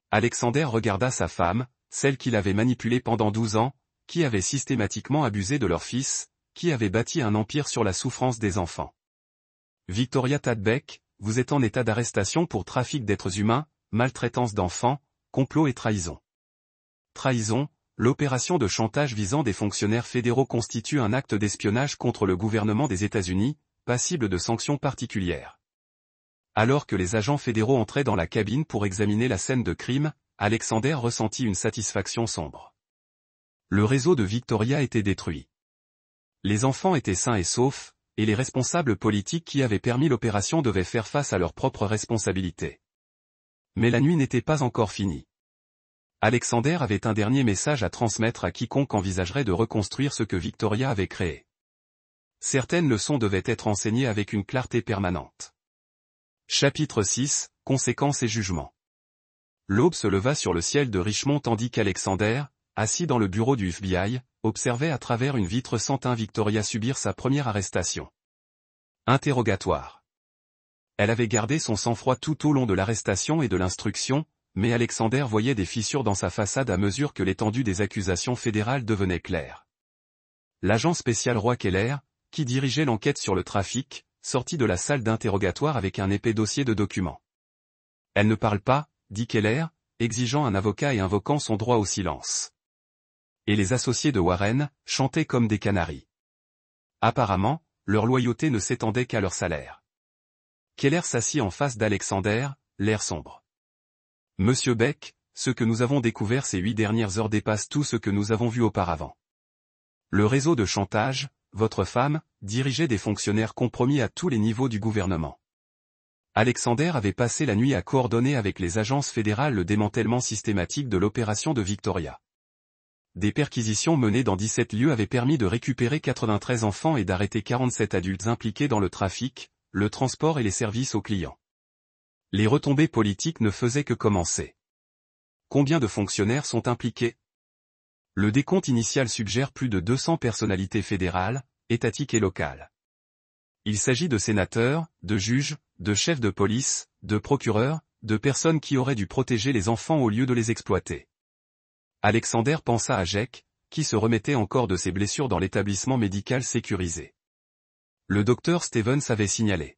Alexander regarda sa femme, celle qu'il avait manipulée pendant 12 ans, qui avait systématiquement abusé de leur fils, qui avait bâti un empire sur la souffrance des enfants. Victoria Tadbeck, vous êtes en état d'arrestation pour trafic d'êtres humains, maltraitance d'enfants, complot et trahison. Trahison, l'opération de chantage visant des fonctionnaires fédéraux constitue un acte d'espionnage contre le gouvernement des États-Unis, passible de sanctions particulières. Alors que les agents fédéraux entraient dans la cabine pour examiner la scène de crime, Alexander ressentit une satisfaction sombre. Le réseau de Victoria était détruit. Les enfants étaient sains et saufs, et les responsables politiques qui avaient permis l'opération devaient faire face à leurs propres responsabilités. Mais la nuit n'était pas encore finie. Alexander avait un dernier message à transmettre à quiconque envisagerait de reconstruire ce que Victoria avait créé. Certaines leçons devaient être enseignées avec une clarté permanente. Chapitre 6, Conséquences et jugements. L'aube se leva sur le ciel de Richmond tandis qu'Alexander, assis dans le bureau du FBI, observait à travers une vitre sentant Victoria subir sa première arrestation. Interrogatoire. Elle avait gardé son sang-froid tout au long de l'arrestation et de l'instruction, mais Alexander voyait des fissures dans sa façade à mesure que l'étendue des accusations fédérales devenait claire. L'agent spécial Roy Keller, qui dirigeait l'enquête sur le trafic, sortit de la salle d'interrogatoire avec un épais dossier de documents. « Elle ne parle pas », dit Keller, exigeant un avocat et invoquant son droit au silence. Et les associés de Warren chantaient comme des canaris. Apparemment, leur loyauté ne s'étendait qu'à leur salaire. Keller s'assit en face d'Alexander, l'air sombre. « Monsieur Beck, ce que nous avons découvert ces 8 dernières heures dépasse tout ce que nous avons vu auparavant. Le réseau de chantage, votre femme, dirigeait des fonctionnaires compromis à tous les niveaux du gouvernement. Alexander avait passé la nuit à coordonner avec les agences fédérales le démantèlement systématique de l'opération de Victoria. Des perquisitions menées dans 17 lieux avaient permis de récupérer 93 enfants et d'arrêter 47 adultes impliqués dans le trafic, le transport et les services aux clients. Les retombées politiques ne faisaient que commencer. Combien de fonctionnaires sont impliqués? Le décompte initial suggère plus de 200 personnalités fédérales, étatiques et locales. Il s'agit de sénateurs, de juges, de chefs de police, de procureurs, de personnes qui auraient dû protéger les enfants au lieu de les exploiter. Alexander pensa à Jack, qui se remettait encore de ses blessures dans l'établissement médical sécurisé. Le docteur Stevens avait signalé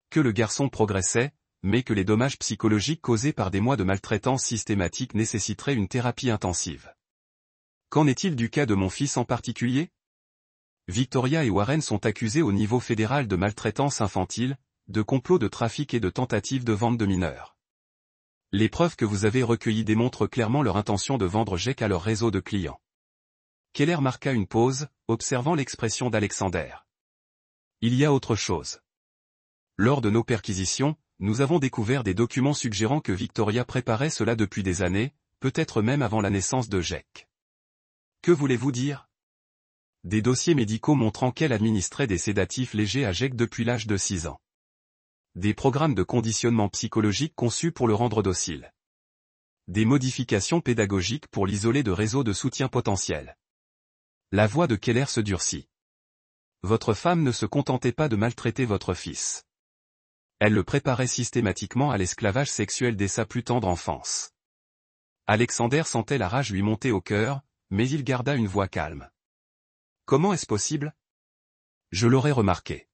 que le garçon progressait, mais que les dommages psychologiques causés par des mois de maltraitance systématique nécessiteraient une thérapie intensive. Qu'en est-il du cas de mon fils en particulier? Victoria et Warren sont accusés au niveau fédéral de maltraitance infantile, de complot de trafic et de tentative de vente de mineurs. Les preuves que vous avez recueillies démontrent clairement leur intention de vendre Jack à leur réseau de clients. Keller marqua une pause, observant l'expression d'Alexander. Il y a autre chose. Lors de nos perquisitions, nous avons découvert des documents suggérant que Victoria préparait cela depuis des années, peut-être même avant la naissance de Jack. Que voulez-vous dire? Des dossiers médicaux montrant qu'elle administrait des sédatifs légers à Jack depuis l'âge de 6 ans. Des programmes de conditionnement psychologique conçus pour le rendre docile. Des modifications pédagogiques pour l'isoler de réseaux de soutien potentiels. La voix de Keller se durcit. Votre femme ne se contentait pas de maltraiter votre fils. Elle le préparait systématiquement à l'esclavage sexuel dès sa plus tendre enfance. Alexander sentait la rage lui monter au cœur, mais il garda une voix calme. Comment est-ce possible? Je l'aurais remarqué.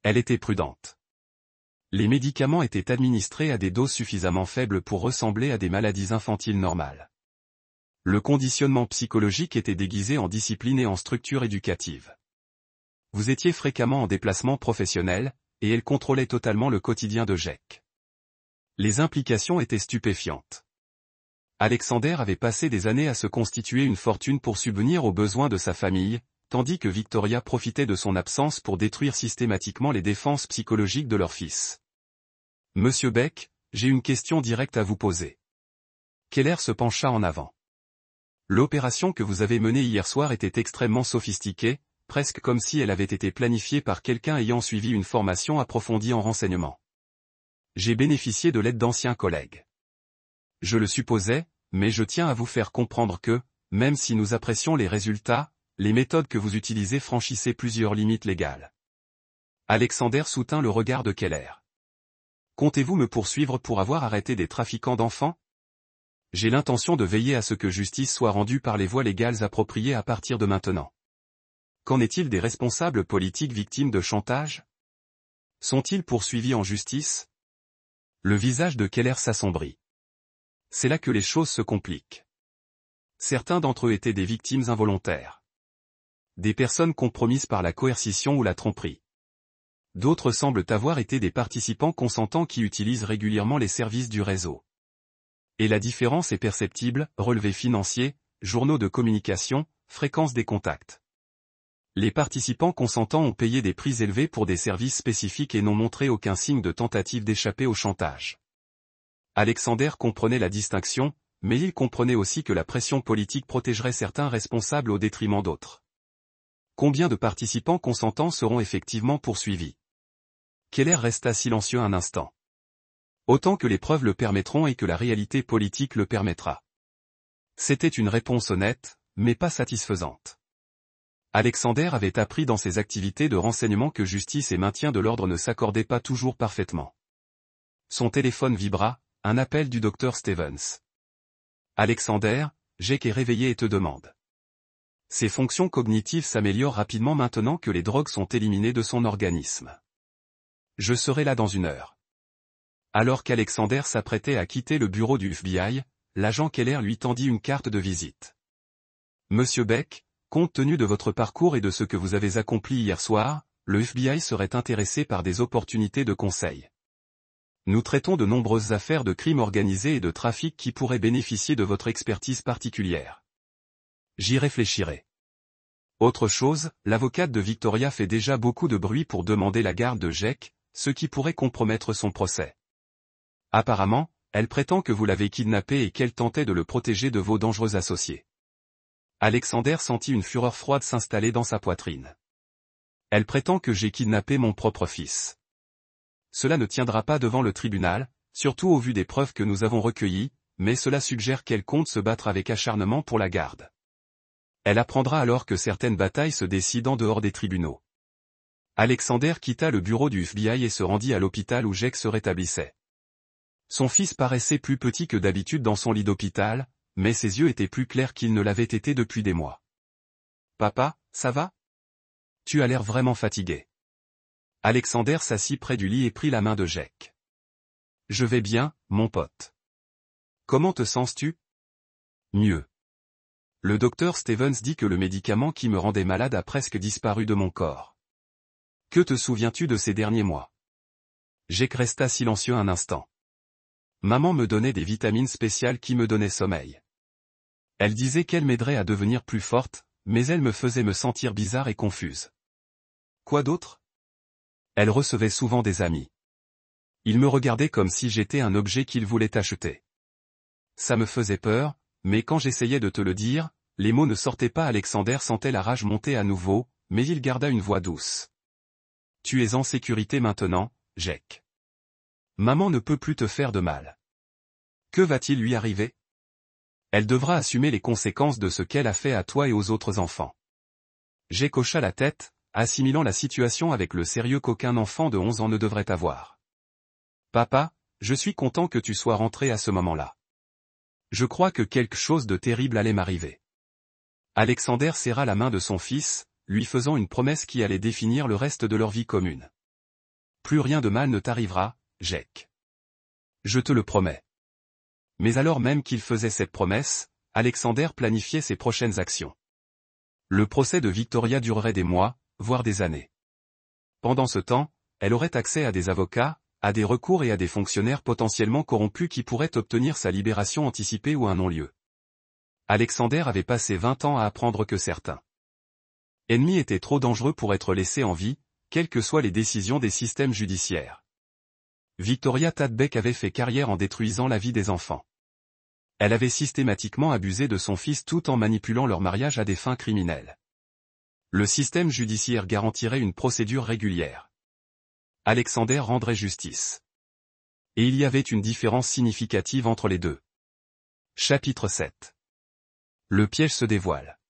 Elle était prudente. Les médicaments étaient administrés à des doses suffisamment faibles pour ressembler à des maladies infantiles normales. Le conditionnement psychologique était déguisé en discipline et en structure éducative. Vous étiez fréquemment en déplacement professionnel, et elle contrôlait totalement le quotidien de Jack. Les implications étaient stupéfiantes. Alexander avait passé des années à se constituer une fortune pour subvenir aux besoins de sa famille, tandis que Victoria profitait de son absence pour détruire systématiquement les défenses psychologiques de leur fils. Monsieur Beck, j'ai une question directe à vous poser. Keller se pencha en avant. L'opération que vous avez menée hier soir était extrêmement sophistiquée, presque comme si elle avait été planifiée par quelqu'un ayant suivi une formation approfondie en renseignement. J'ai bénéficié de l'aide d'anciens collègues. Je le supposais, mais je tiens à vous faire comprendre que, même si nous apprécions les résultats, les méthodes que vous utilisez franchissaient plusieurs limites légales. Alexander soutint le regard de Keller. Comptez-vous me poursuivre pour avoir arrêté des trafiquants d'enfants? J'ai l'intention de veiller à ce que justice soit rendue par les voies légales appropriées à partir de maintenant. Qu'en est-il des responsables politiques victimes de chantage? Sont-ils poursuivis en justice? Le visage de Keller s'assombrit. C'est là que les choses se compliquent. Certains d'entre eux étaient des victimes involontaires. Des personnes compromises par la coercition ou la tromperie. D'autres semblent avoir été des participants consentants qui utilisent régulièrement les services du réseau. Et la différence est perceptible, relevés financiers, journaux de communication, fréquence des contacts. Les participants consentants ont payé des prix élevés pour des services spécifiques et n'ont montré aucun signe de tentative d'échapper au chantage. Alexander comprenait la distinction, mais il comprenait aussi que la pression politique protégerait certains responsables au détriment d'autres. Combien de participants consentants seront effectivement poursuivis? Keller resta silencieux un instant. Autant que les preuves le permettront et que la réalité politique le permettra. C'était une réponse honnête, mais pas satisfaisante. Alexander avait appris dans ses activités de renseignement que justice et maintien de l'ordre ne s'accordaient pas toujours parfaitement. Son téléphone vibra, un appel du docteur Stevens. Alexander, Jake est réveillé et te demande. Ses fonctions cognitives s'améliorent rapidement maintenant que les drogues sont éliminées de son organisme. Je serai là dans 1 heure. Alors qu'Alexander s'apprêtait à quitter le bureau du FBI, l'agent Keller lui tendit une carte de visite. Monsieur Beck, compte tenu de votre parcours et de ce que vous avez accompli hier soir, le FBI serait intéressé par des opportunités de conseil. Nous traitons de nombreuses affaires de crimes organisés et de trafic qui pourraient bénéficier de votre expertise particulière. J'y réfléchirai. Autre chose, l'avocate de Victoria fait déjà beaucoup de bruit pour demander la garde de Jake, ce qui pourrait compromettre son procès. Apparemment, elle prétend que vous l'avez kidnappé et qu'elle tentait de le protéger de vos dangereux associés. Alexander sentit une fureur froide s'installer dans sa poitrine. Elle prétend que j'ai kidnappé mon propre fils. Cela ne tiendra pas devant le tribunal, surtout au vu des preuves que nous avons recueillies, mais cela suggère qu'elle compte se battre avec acharnement pour la garde. Elle apprendra alors que certaines batailles se décident en dehors des tribunaux. Alexander quitta le bureau du FBI et se rendit à l'hôpital où Jake se rétablissait. Son fils paraissait plus petit que d'habitude dans son lit d'hôpital, mais ses yeux étaient plus clairs qu'ils ne l'avaient été depuis des mois. « Papa, ça va? Tu as l'air vraiment fatigué. » Alexander s'assit près du lit et prit la main de Jake. « Je vais bien, mon pote. Comment te sens-tu? » « Mieux. Le docteur Stevens dit que le médicament qui me rendait malade a presque disparu de mon corps. Que te souviens-tu de ces derniers mois? » Jake resta silencieux un instant. Maman me donnait des vitamines spéciales qui me donnaient sommeil. Elle disait qu'elle m'aiderait à devenir plus forte, mais elle me faisait me sentir bizarre et confuse. Quoi d'autre? Elle recevait souvent des amis. Ils me regardaient comme si j'étais un objet qu'ils voulaient acheter. Ça me faisait peur, mais quand j'essayais de te le dire, les mots ne sortaient pas. Alexander sentait la rage monter à nouveau, mais il garda une voix douce. Tu es en sécurité maintenant, Jake. Maman ne peut plus te faire de mal. Que va-t-il lui arriver? Elle devra assumer les conséquences de ce qu'elle a fait à toi et aux autres enfants. Jake hocha la tête, assimilant la situation avec le sérieux qu'aucun enfant de 11 ans ne devrait avoir. Papa, je suis content que tu sois rentré à ce moment-là. Je crois que quelque chose de terrible allait m'arriver. Alexander serra la main de son fils, lui faisant une promesse qui allait définir le reste de leur vie commune. Plus rien de mal ne t'arrivera, Jake. Je te le promets. Mais alors même qu'il faisait cette promesse, Alexander planifiait ses prochaines actions. Le procès de Victoria durerait des mois, voire des années. Pendant ce temps, elle aurait accès à des avocats, à des recours et à des fonctionnaires potentiellement corrompus qui pourraient obtenir sa libération anticipée ou un non-lieu. Alexander avait passé 20 ans à apprendre que certains ennemis étaient trop dangereux pour être laissés en vie, quelles que soient les décisions des systèmes judiciaires. Victoria Tadbeck avait fait carrière en détruisant la vie des enfants. Elle avait systématiquement abusé de son fils tout en manipulant leur mariage à des fins criminelles. Le système judiciaire garantirait une procédure régulière. Alexander rendrait justice. Et il y avait une différence significative entre les deux. Chapitre 7. Le piège se dévoile.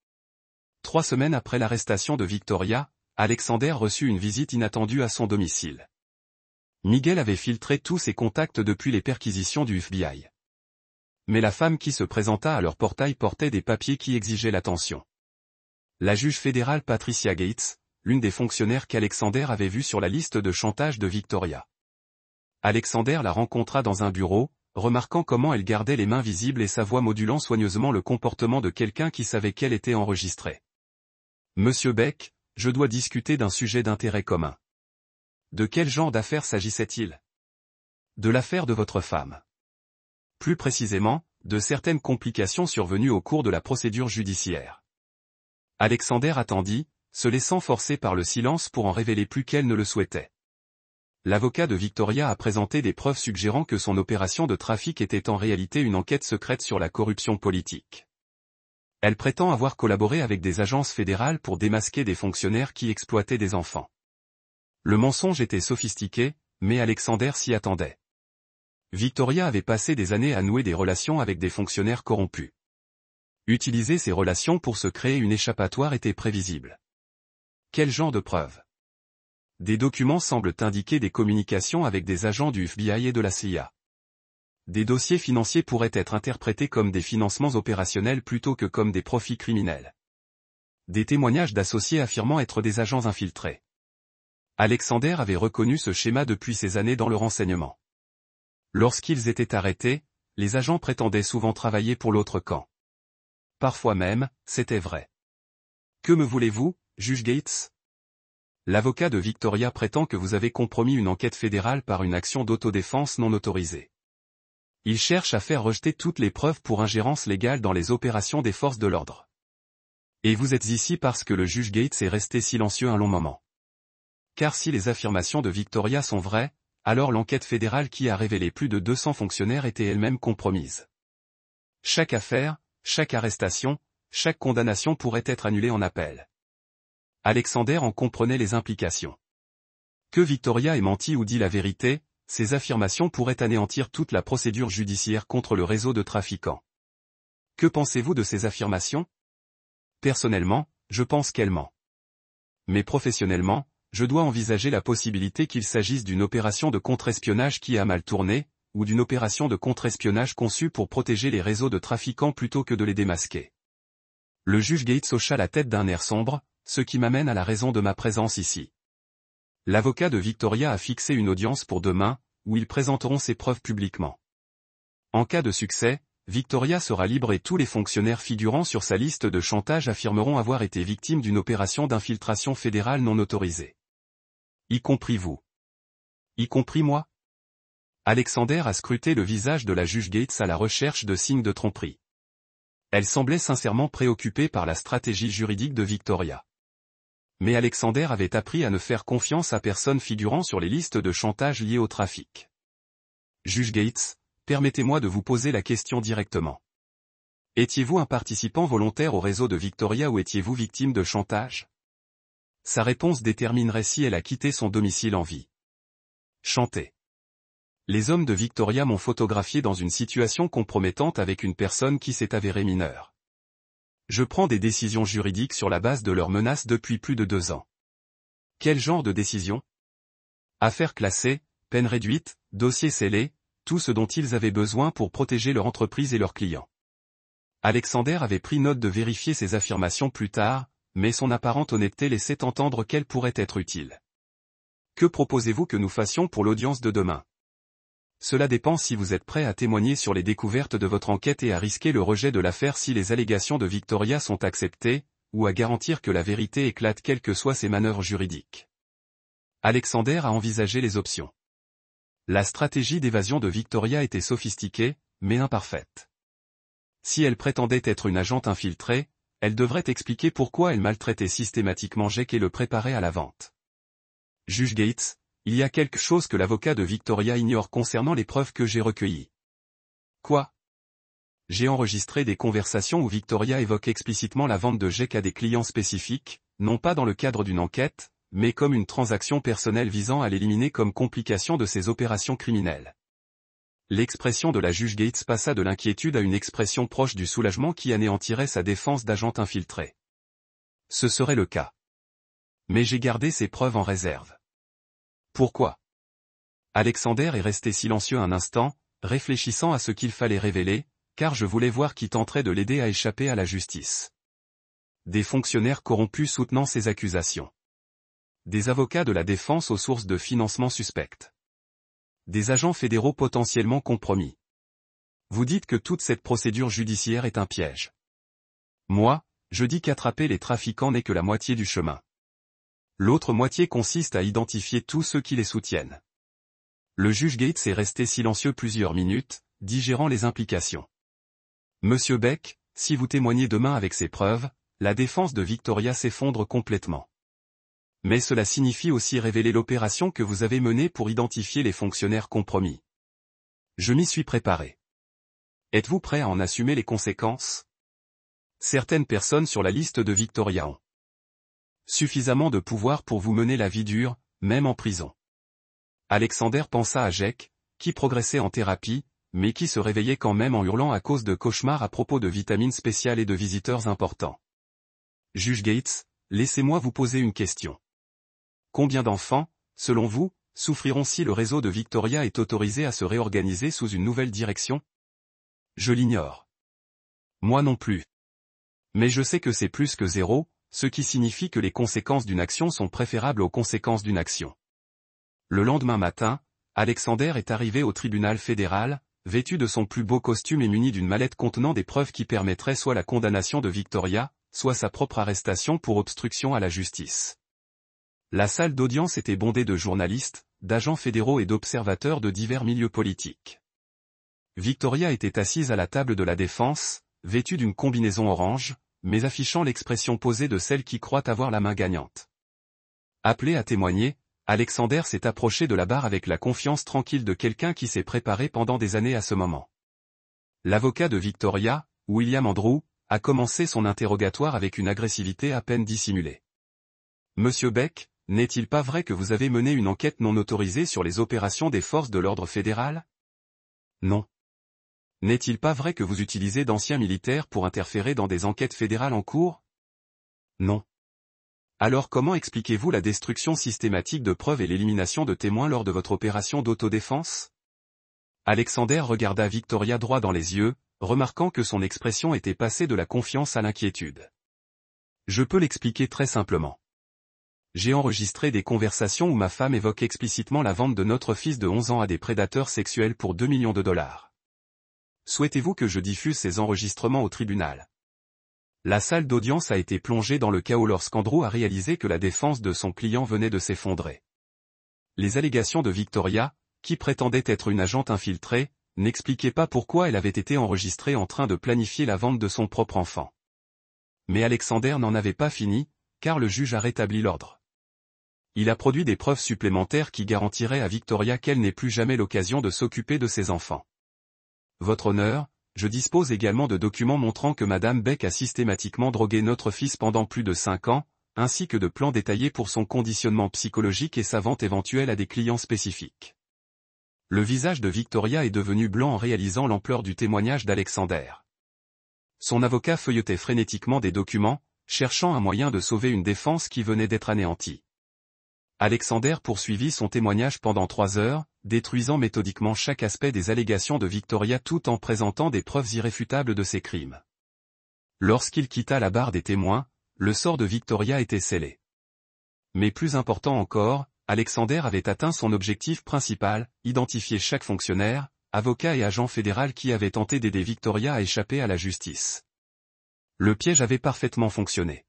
3 semaines après l'arrestation de Victoria, Alexander reçut une visite inattendue à son domicile. Miguel avait filtré tous ses contacts depuis les perquisitions du FBI. Mais la femme qui se présenta à leur portail portait des papiers qui exigeaient l'attention. La juge fédérale Patricia Gates, l'une des fonctionnaires qu'Alexander avait vues sur la liste de chantage de Victoria. Alexander la rencontra dans un bureau, remarquant comment elle gardait les mains visibles et sa voix modulant soigneusement le comportement de quelqu'un qui savait qu'elle était enregistrée. « Monsieur Beck, je dois discuter d'un sujet d'intérêt commun. » De quel genre d'affaire s'agissait-il? De l'affaire de votre femme. Plus précisément, de certaines complications survenues au cours de la procédure judiciaire. Alexander attendit, se laissant forcer par le silence pour en révéler plus qu'elle ne le souhaitait. L'avocat de Victoria a présenté des preuves suggérant que son opération de trafic était en réalité une enquête secrète sur la corruption politique. Elle prétend avoir collaboré avec des agences fédérales pour démasquer des fonctionnaires qui exploitaient des enfants. Le mensonge était sophistiqué, mais Alexander s'y attendait. Victoria avait passé des années à nouer des relations avec des fonctionnaires corrompus. Utiliser ces relations pour se créer une échappatoire était prévisible. Quel genre de preuves? Des documents semblent indiquer des communications avec des agents du FBI et de la CIA. Des dossiers financiers pourraient être interprétés comme des financements opérationnels plutôt que comme des profits criminels. Des témoignages d'associés affirmant être des agents infiltrés. Alexander avait reconnu ce schéma depuis ses années dans le renseignement. Lorsqu'ils étaient arrêtés, les agents prétendaient souvent travailler pour l'autre camp. Parfois même, c'était vrai. Que me voulez-vous, juge Gates? L'avocat de Victoria prétend que vous avez compromis une enquête fédérale par une action d'autodéfense non autorisée. Il cherche à faire rejeter toutes les preuves pour ingérence légale dans les opérations des forces de l'ordre. Et vous êtes ici parce que le juge Gates est resté silencieux un long moment. Car si les affirmations de Victoria sont vraies, alors l'enquête fédérale qui a révélé plus de 200 fonctionnaires était elle-même compromise. Chaque affaire, chaque arrestation, chaque condamnation pourrait être annulée en appel. Alexander en comprenait les implications. Que Victoria ait menti ou dit la vérité, ces affirmations pourraient anéantir toute la procédure judiciaire contre le réseau de trafiquants. Que pensez-vous de ces affirmations? Personnellement, je pense qu'elle ment. Mais professionnellement, je dois envisager la possibilité qu'il s'agisse d'une opération de contre-espionnage qui a mal tourné, ou d'une opération de contre-espionnage conçue pour protéger les réseaux de trafiquants plutôt que de les démasquer. Le juge Gates hocha la tête d'un air sombre, ce qui m'amène à la raison de ma présence ici. L'avocat de Victoria a fixé une audience pour demain, où ils présenteront ses preuves publiquement. En cas de succès, Victoria sera libre et tous les fonctionnaires figurant sur sa liste de chantage affirmeront avoir été victimes d'une opération d'infiltration fédérale non autorisée. Y compris vous. Y compris moi? Alexander a scruté le visage de la juge Gates à la recherche de signes de tromperie. Elle semblait sincèrement préoccupée par la stratégie juridique de Victoria. Mais Alexander avait appris à ne faire confiance à personne figurant sur les listes de chantage liées au trafic. Juge Gates, permettez-moi de vous poser la question directement. Étiez-vous un participant volontaire au réseau de Victoria ou étiez-vous victime de chantage? Sa réponse déterminerait si elle a quitté son domicile en vie. Chanter. Les hommes de Victoria m'ont photographié dans une situation compromettante avec une personne qui s'est avérée mineure. Je prends des décisions juridiques sur la base de leurs menaces depuis plus de 2 ans. Quel genre de décision? Affaires classées, peine réduite, dossiers scellés, tout ce dont ils avaient besoin pour protéger leur entreprise et leurs clients. Alexander avait pris note de vérifier ces affirmations plus tard, mais son apparente honnêteté laissait entendre qu'elles pourraient être utiles. Que proposez-vous que nous fassions pour l'audience de demain? Cela dépend si vous êtes prêt à témoigner sur les découvertes de votre enquête et à risquer le rejet de l'affaire si les allégations de Victoria sont acceptées, ou à garantir que la vérité éclate quelles que soient ses manœuvres juridiques. Alexander a envisagé les options. La stratégie d'évasion de Victoria était sophistiquée, mais imparfaite. Si elle prétendait être une agente infiltrée, elle devrait expliquer pourquoi elle maltraitait systématiquement Jake et le préparait à la vente. Juge Gates, il y a quelque chose que l'avocat de Victoria ignore concernant les preuves que j'ai recueillies. Quoi? J'ai enregistré des conversations où Victoria évoque explicitement la vente de Jake à des clients spécifiques, non pas dans le cadre d'une enquête, mais comme une transaction personnelle visant à l'éliminer comme complication de ses opérations criminelles. L'expression de la juge Gates passa de l'inquiétude à une expression proche du soulagement qui anéantirait sa défense d'agent infiltré. Ce serait le cas. Mais j'ai gardé ces preuves en réserve. Pourquoi? Alexander est resté silencieux un instant, réfléchissant à ce qu'il fallait révéler, car je voulais voir qui tenterait de l'aider à échapper à la justice. Des fonctionnaires corrompus soutenant ces accusations. Des avocats de la défense aux sources de financement suspectes. Des agents fédéraux potentiellement compromis. Vous dites que toute cette procédure judiciaire est un piège. Moi, je dis qu'attraper les trafiquants n'est que la moitié du chemin. L'autre moitié consiste à identifier tous ceux qui les soutiennent. Le juge Gates est resté silencieux plusieurs minutes, digérant les implications. Monsieur Beck, si vous témoignez demain avec ces preuves, la défense de Victoria s'effondre complètement. Mais cela signifie aussi révéler l'opération que vous avez menée pour identifier les fonctionnaires compromis. Je m'y suis préparé. Êtes-vous prêt à en assumer les conséquences? Certaines personnes sur la liste de Victoria ont suffisamment de pouvoir pour vous mener la vie dure, même en prison. Alexander pensa à Jake, qui progressait en thérapie, mais qui se réveillait quand même en hurlant à cause de cauchemars à propos de vitamines spéciales et de visiteurs importants. Juge Gates, laissez-moi vous poser une question. Combien d'enfants, selon vous, souffriront si le réseau de Victoria est autorisé à se réorganiser sous une nouvelle direction? Je l'ignore. Moi non plus. Mais je sais que c'est plus que zéro, ce qui signifie que les conséquences d'une action sont préférables aux conséquences d'une action. Le lendemain matin, Alexander est arrivé au tribunal fédéral, vêtu de son plus beau costume et muni d'une mallette contenant des preuves qui permettraient soit la condamnation de Victoria, soit sa propre arrestation pour obstruction à la justice. La salle d'audience était bondée de journalistes, d'agents fédéraux et d'observateurs de divers milieux politiques. Victoria était assise à la table de la défense, vêtue d'une combinaison orange, mais affichant l'expression posée de celle qui croit avoir la main gagnante. Appelé à témoigner, Alexander s'est approché de la barre avec la confiance tranquille de quelqu'un qui s'est préparé pendant des années à ce moment. L'avocat de Victoria, William Andrew, a commencé son interrogatoire avec une agressivité à peine dissimulée. Monsieur Beck, n'est-il pas vrai que vous avez mené une enquête non autorisée sur les opérations des forces de l'ordre fédéral? Non. N'est-il pas vrai que vous utilisez d'anciens militaires pour interférer dans des enquêtes fédérales en cours? Non. Alors comment expliquez-vous la destruction systématique de preuves et l'élimination de témoins lors de votre opération d'autodéfense? Alexander regarda Victoria droit dans les yeux, remarquant que son expression était passée de la confiance à l'inquiétude. Je peux l'expliquer très simplement. J'ai enregistré des conversations où ma femme évoque explicitement la vente de notre fils de 11 ans à des prédateurs sexuels pour 2 millions de dollars. Souhaitez-vous que je diffuse ces enregistrements au tribunal? La salle d'audience a été plongée dans le chaos lorsqu'Andrew a réalisé que la défense de son client venait de s'effondrer. Les allégations de Victoria, qui prétendait être une agente infiltrée, n'expliquaient pas pourquoi elle avait été enregistrée en train de planifier la vente de son propre enfant. Mais Alexander n'en avait pas fini, car le juge a rétabli l'ordre. Il a produit des preuves supplémentaires qui garantiraient à Victoria qu'elle n'ait plus jamais l'occasion de s'occuper de ses enfants. Votre honneur, je dispose également de documents montrant que Madame Beck a systématiquement drogué notre fils pendant plus de 5 ans, ainsi que de plans détaillés pour son conditionnement psychologique et sa vente éventuelle à des clients spécifiques. Le visage de Victoria est devenu blanc en réalisant l'ampleur du témoignage d'Alexander. Son avocat feuilletait frénétiquement des documents, cherchant un moyen de sauver une défense qui venait d'être anéantie. Alexander poursuivit son témoignage pendant 3 heures, détruisant méthodiquement chaque aspect des allégations de Victoria tout en présentant des preuves irréfutables de ses crimes. Lorsqu'il quitta la barre des témoins, le sort de Victoria était scellé. Mais plus important encore, Alexander avait atteint son objectif principal, identifier chaque fonctionnaire, avocat et agent fédéral qui avait tenté d'aider Victoria à échapper à la justice. Le piège avait parfaitement fonctionné.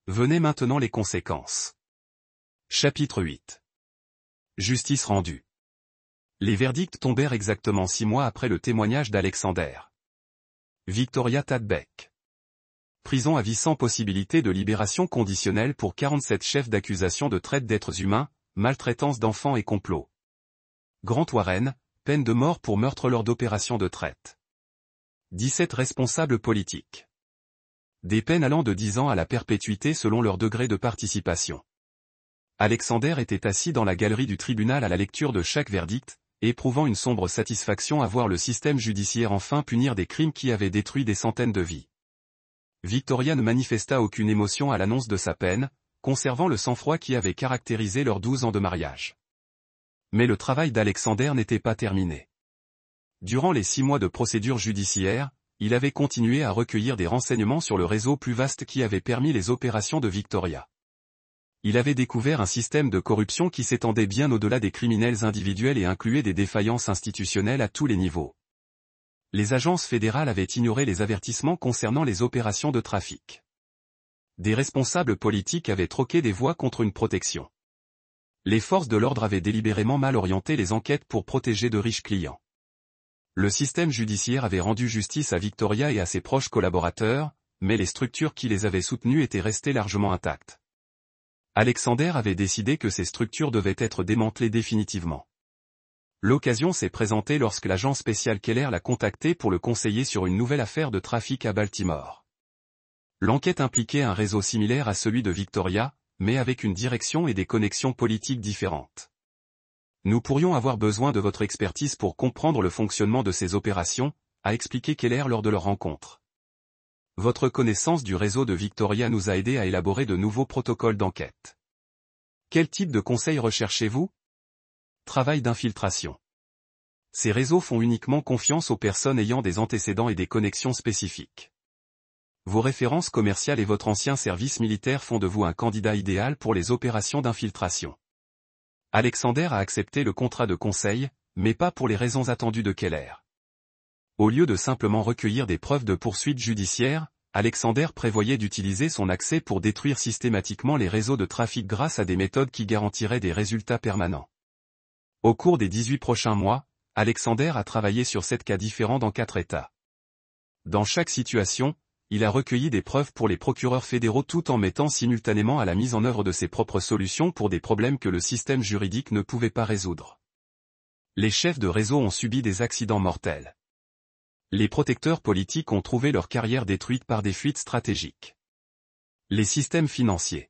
Venaient maintenant les conséquences. Chapitre 8. Justice rendue. Les verdicts tombèrent exactement 6 mois après le témoignage d'Alexander. Victoria Tad Beck. Prison à vie sans possibilité de libération conditionnelle pour 47 chefs d'accusation de traite d'êtres humains, maltraitance d'enfants et complot. Grant Warren, peine de mort pour meurtre lors d'opérations de traite. 17 responsables politiques. Des peines allant de 10 ans à la perpétuité selon leur degré de participation. Alexander était assis dans la galerie du tribunal à la lecture de chaque verdict, éprouvant une sombre satisfaction à voir le système judiciaire enfin punir des crimes qui avaient détruit des centaines de vies. Victoria ne manifesta aucune émotion à l'annonce de sa peine, conservant le sang-froid qui avait caractérisé leurs 12 ans de mariage. Mais le travail d'Alexander n'était pas terminé. Durant les 6 mois de procédure judiciaire, il avait continué à recueillir des renseignements sur le réseau plus vaste qui avait permis les opérations de Victoria. Il avait découvert un système de corruption qui s'étendait bien au-delà des criminels individuels et incluait des défaillances institutionnelles à tous les niveaux. Les agences fédérales avaient ignoré les avertissements concernant les opérations de trafic. Des responsables politiques avaient troqué des voix contre une protection. Les forces de l'ordre avaient délibérément mal orienté les enquêtes pour protéger de riches clients. Le système judiciaire avait rendu justice à Victoria et à ses proches collaborateurs, mais les structures qui les avaient soutenus étaient restées largement intactes. Alexander avait décidé que ces structures devaient être démantelées définitivement. L'occasion s'est présentée lorsque l'agent spécial Keller l'a contacté pour le conseiller sur une nouvelle affaire de trafic à Baltimore. L'enquête impliquait un réseau similaire à celui de Victoria, mais avec une direction et des connexions politiques différentes. Nous pourrions avoir besoin de votre expertise pour comprendre le fonctionnement de ces opérations, a expliqué Keller lors de leur rencontre. Votre connaissance du réseau de Victoria nous a aidé à élaborer de nouveaux protocoles d'enquête. Quel type de conseils recherchez-vous? Travail d'infiltration. Ces réseaux font uniquement confiance aux personnes ayant des antécédents et des connexions spécifiques. Vos références commerciales et votre ancien service militaire font de vous un candidat idéal pour les opérations d'infiltration. Alexander a accepté le contrat de conseil, mais pas pour les raisons attendues de Keller. Au lieu de simplement recueillir des preuves de poursuites judiciaires, Alexander prévoyait d'utiliser son accès pour détruire systématiquement les réseaux de trafic grâce à des méthodes qui garantiraient des résultats permanents. Au cours des 18 prochains mois, Alexander a travaillé sur 7 cas différents dans 4 États. Dans chaque situation, il a recueilli des preuves pour les procureurs fédéraux tout en mettant simultanément à la mise en œuvre de ses propres solutions pour des problèmes que le système juridique ne pouvait pas résoudre. Les chefs de réseau ont subi des accidents mortels. Les protecteurs politiques ont trouvé leur carrière détruite par des fuites stratégiques. Les systèmes financiers.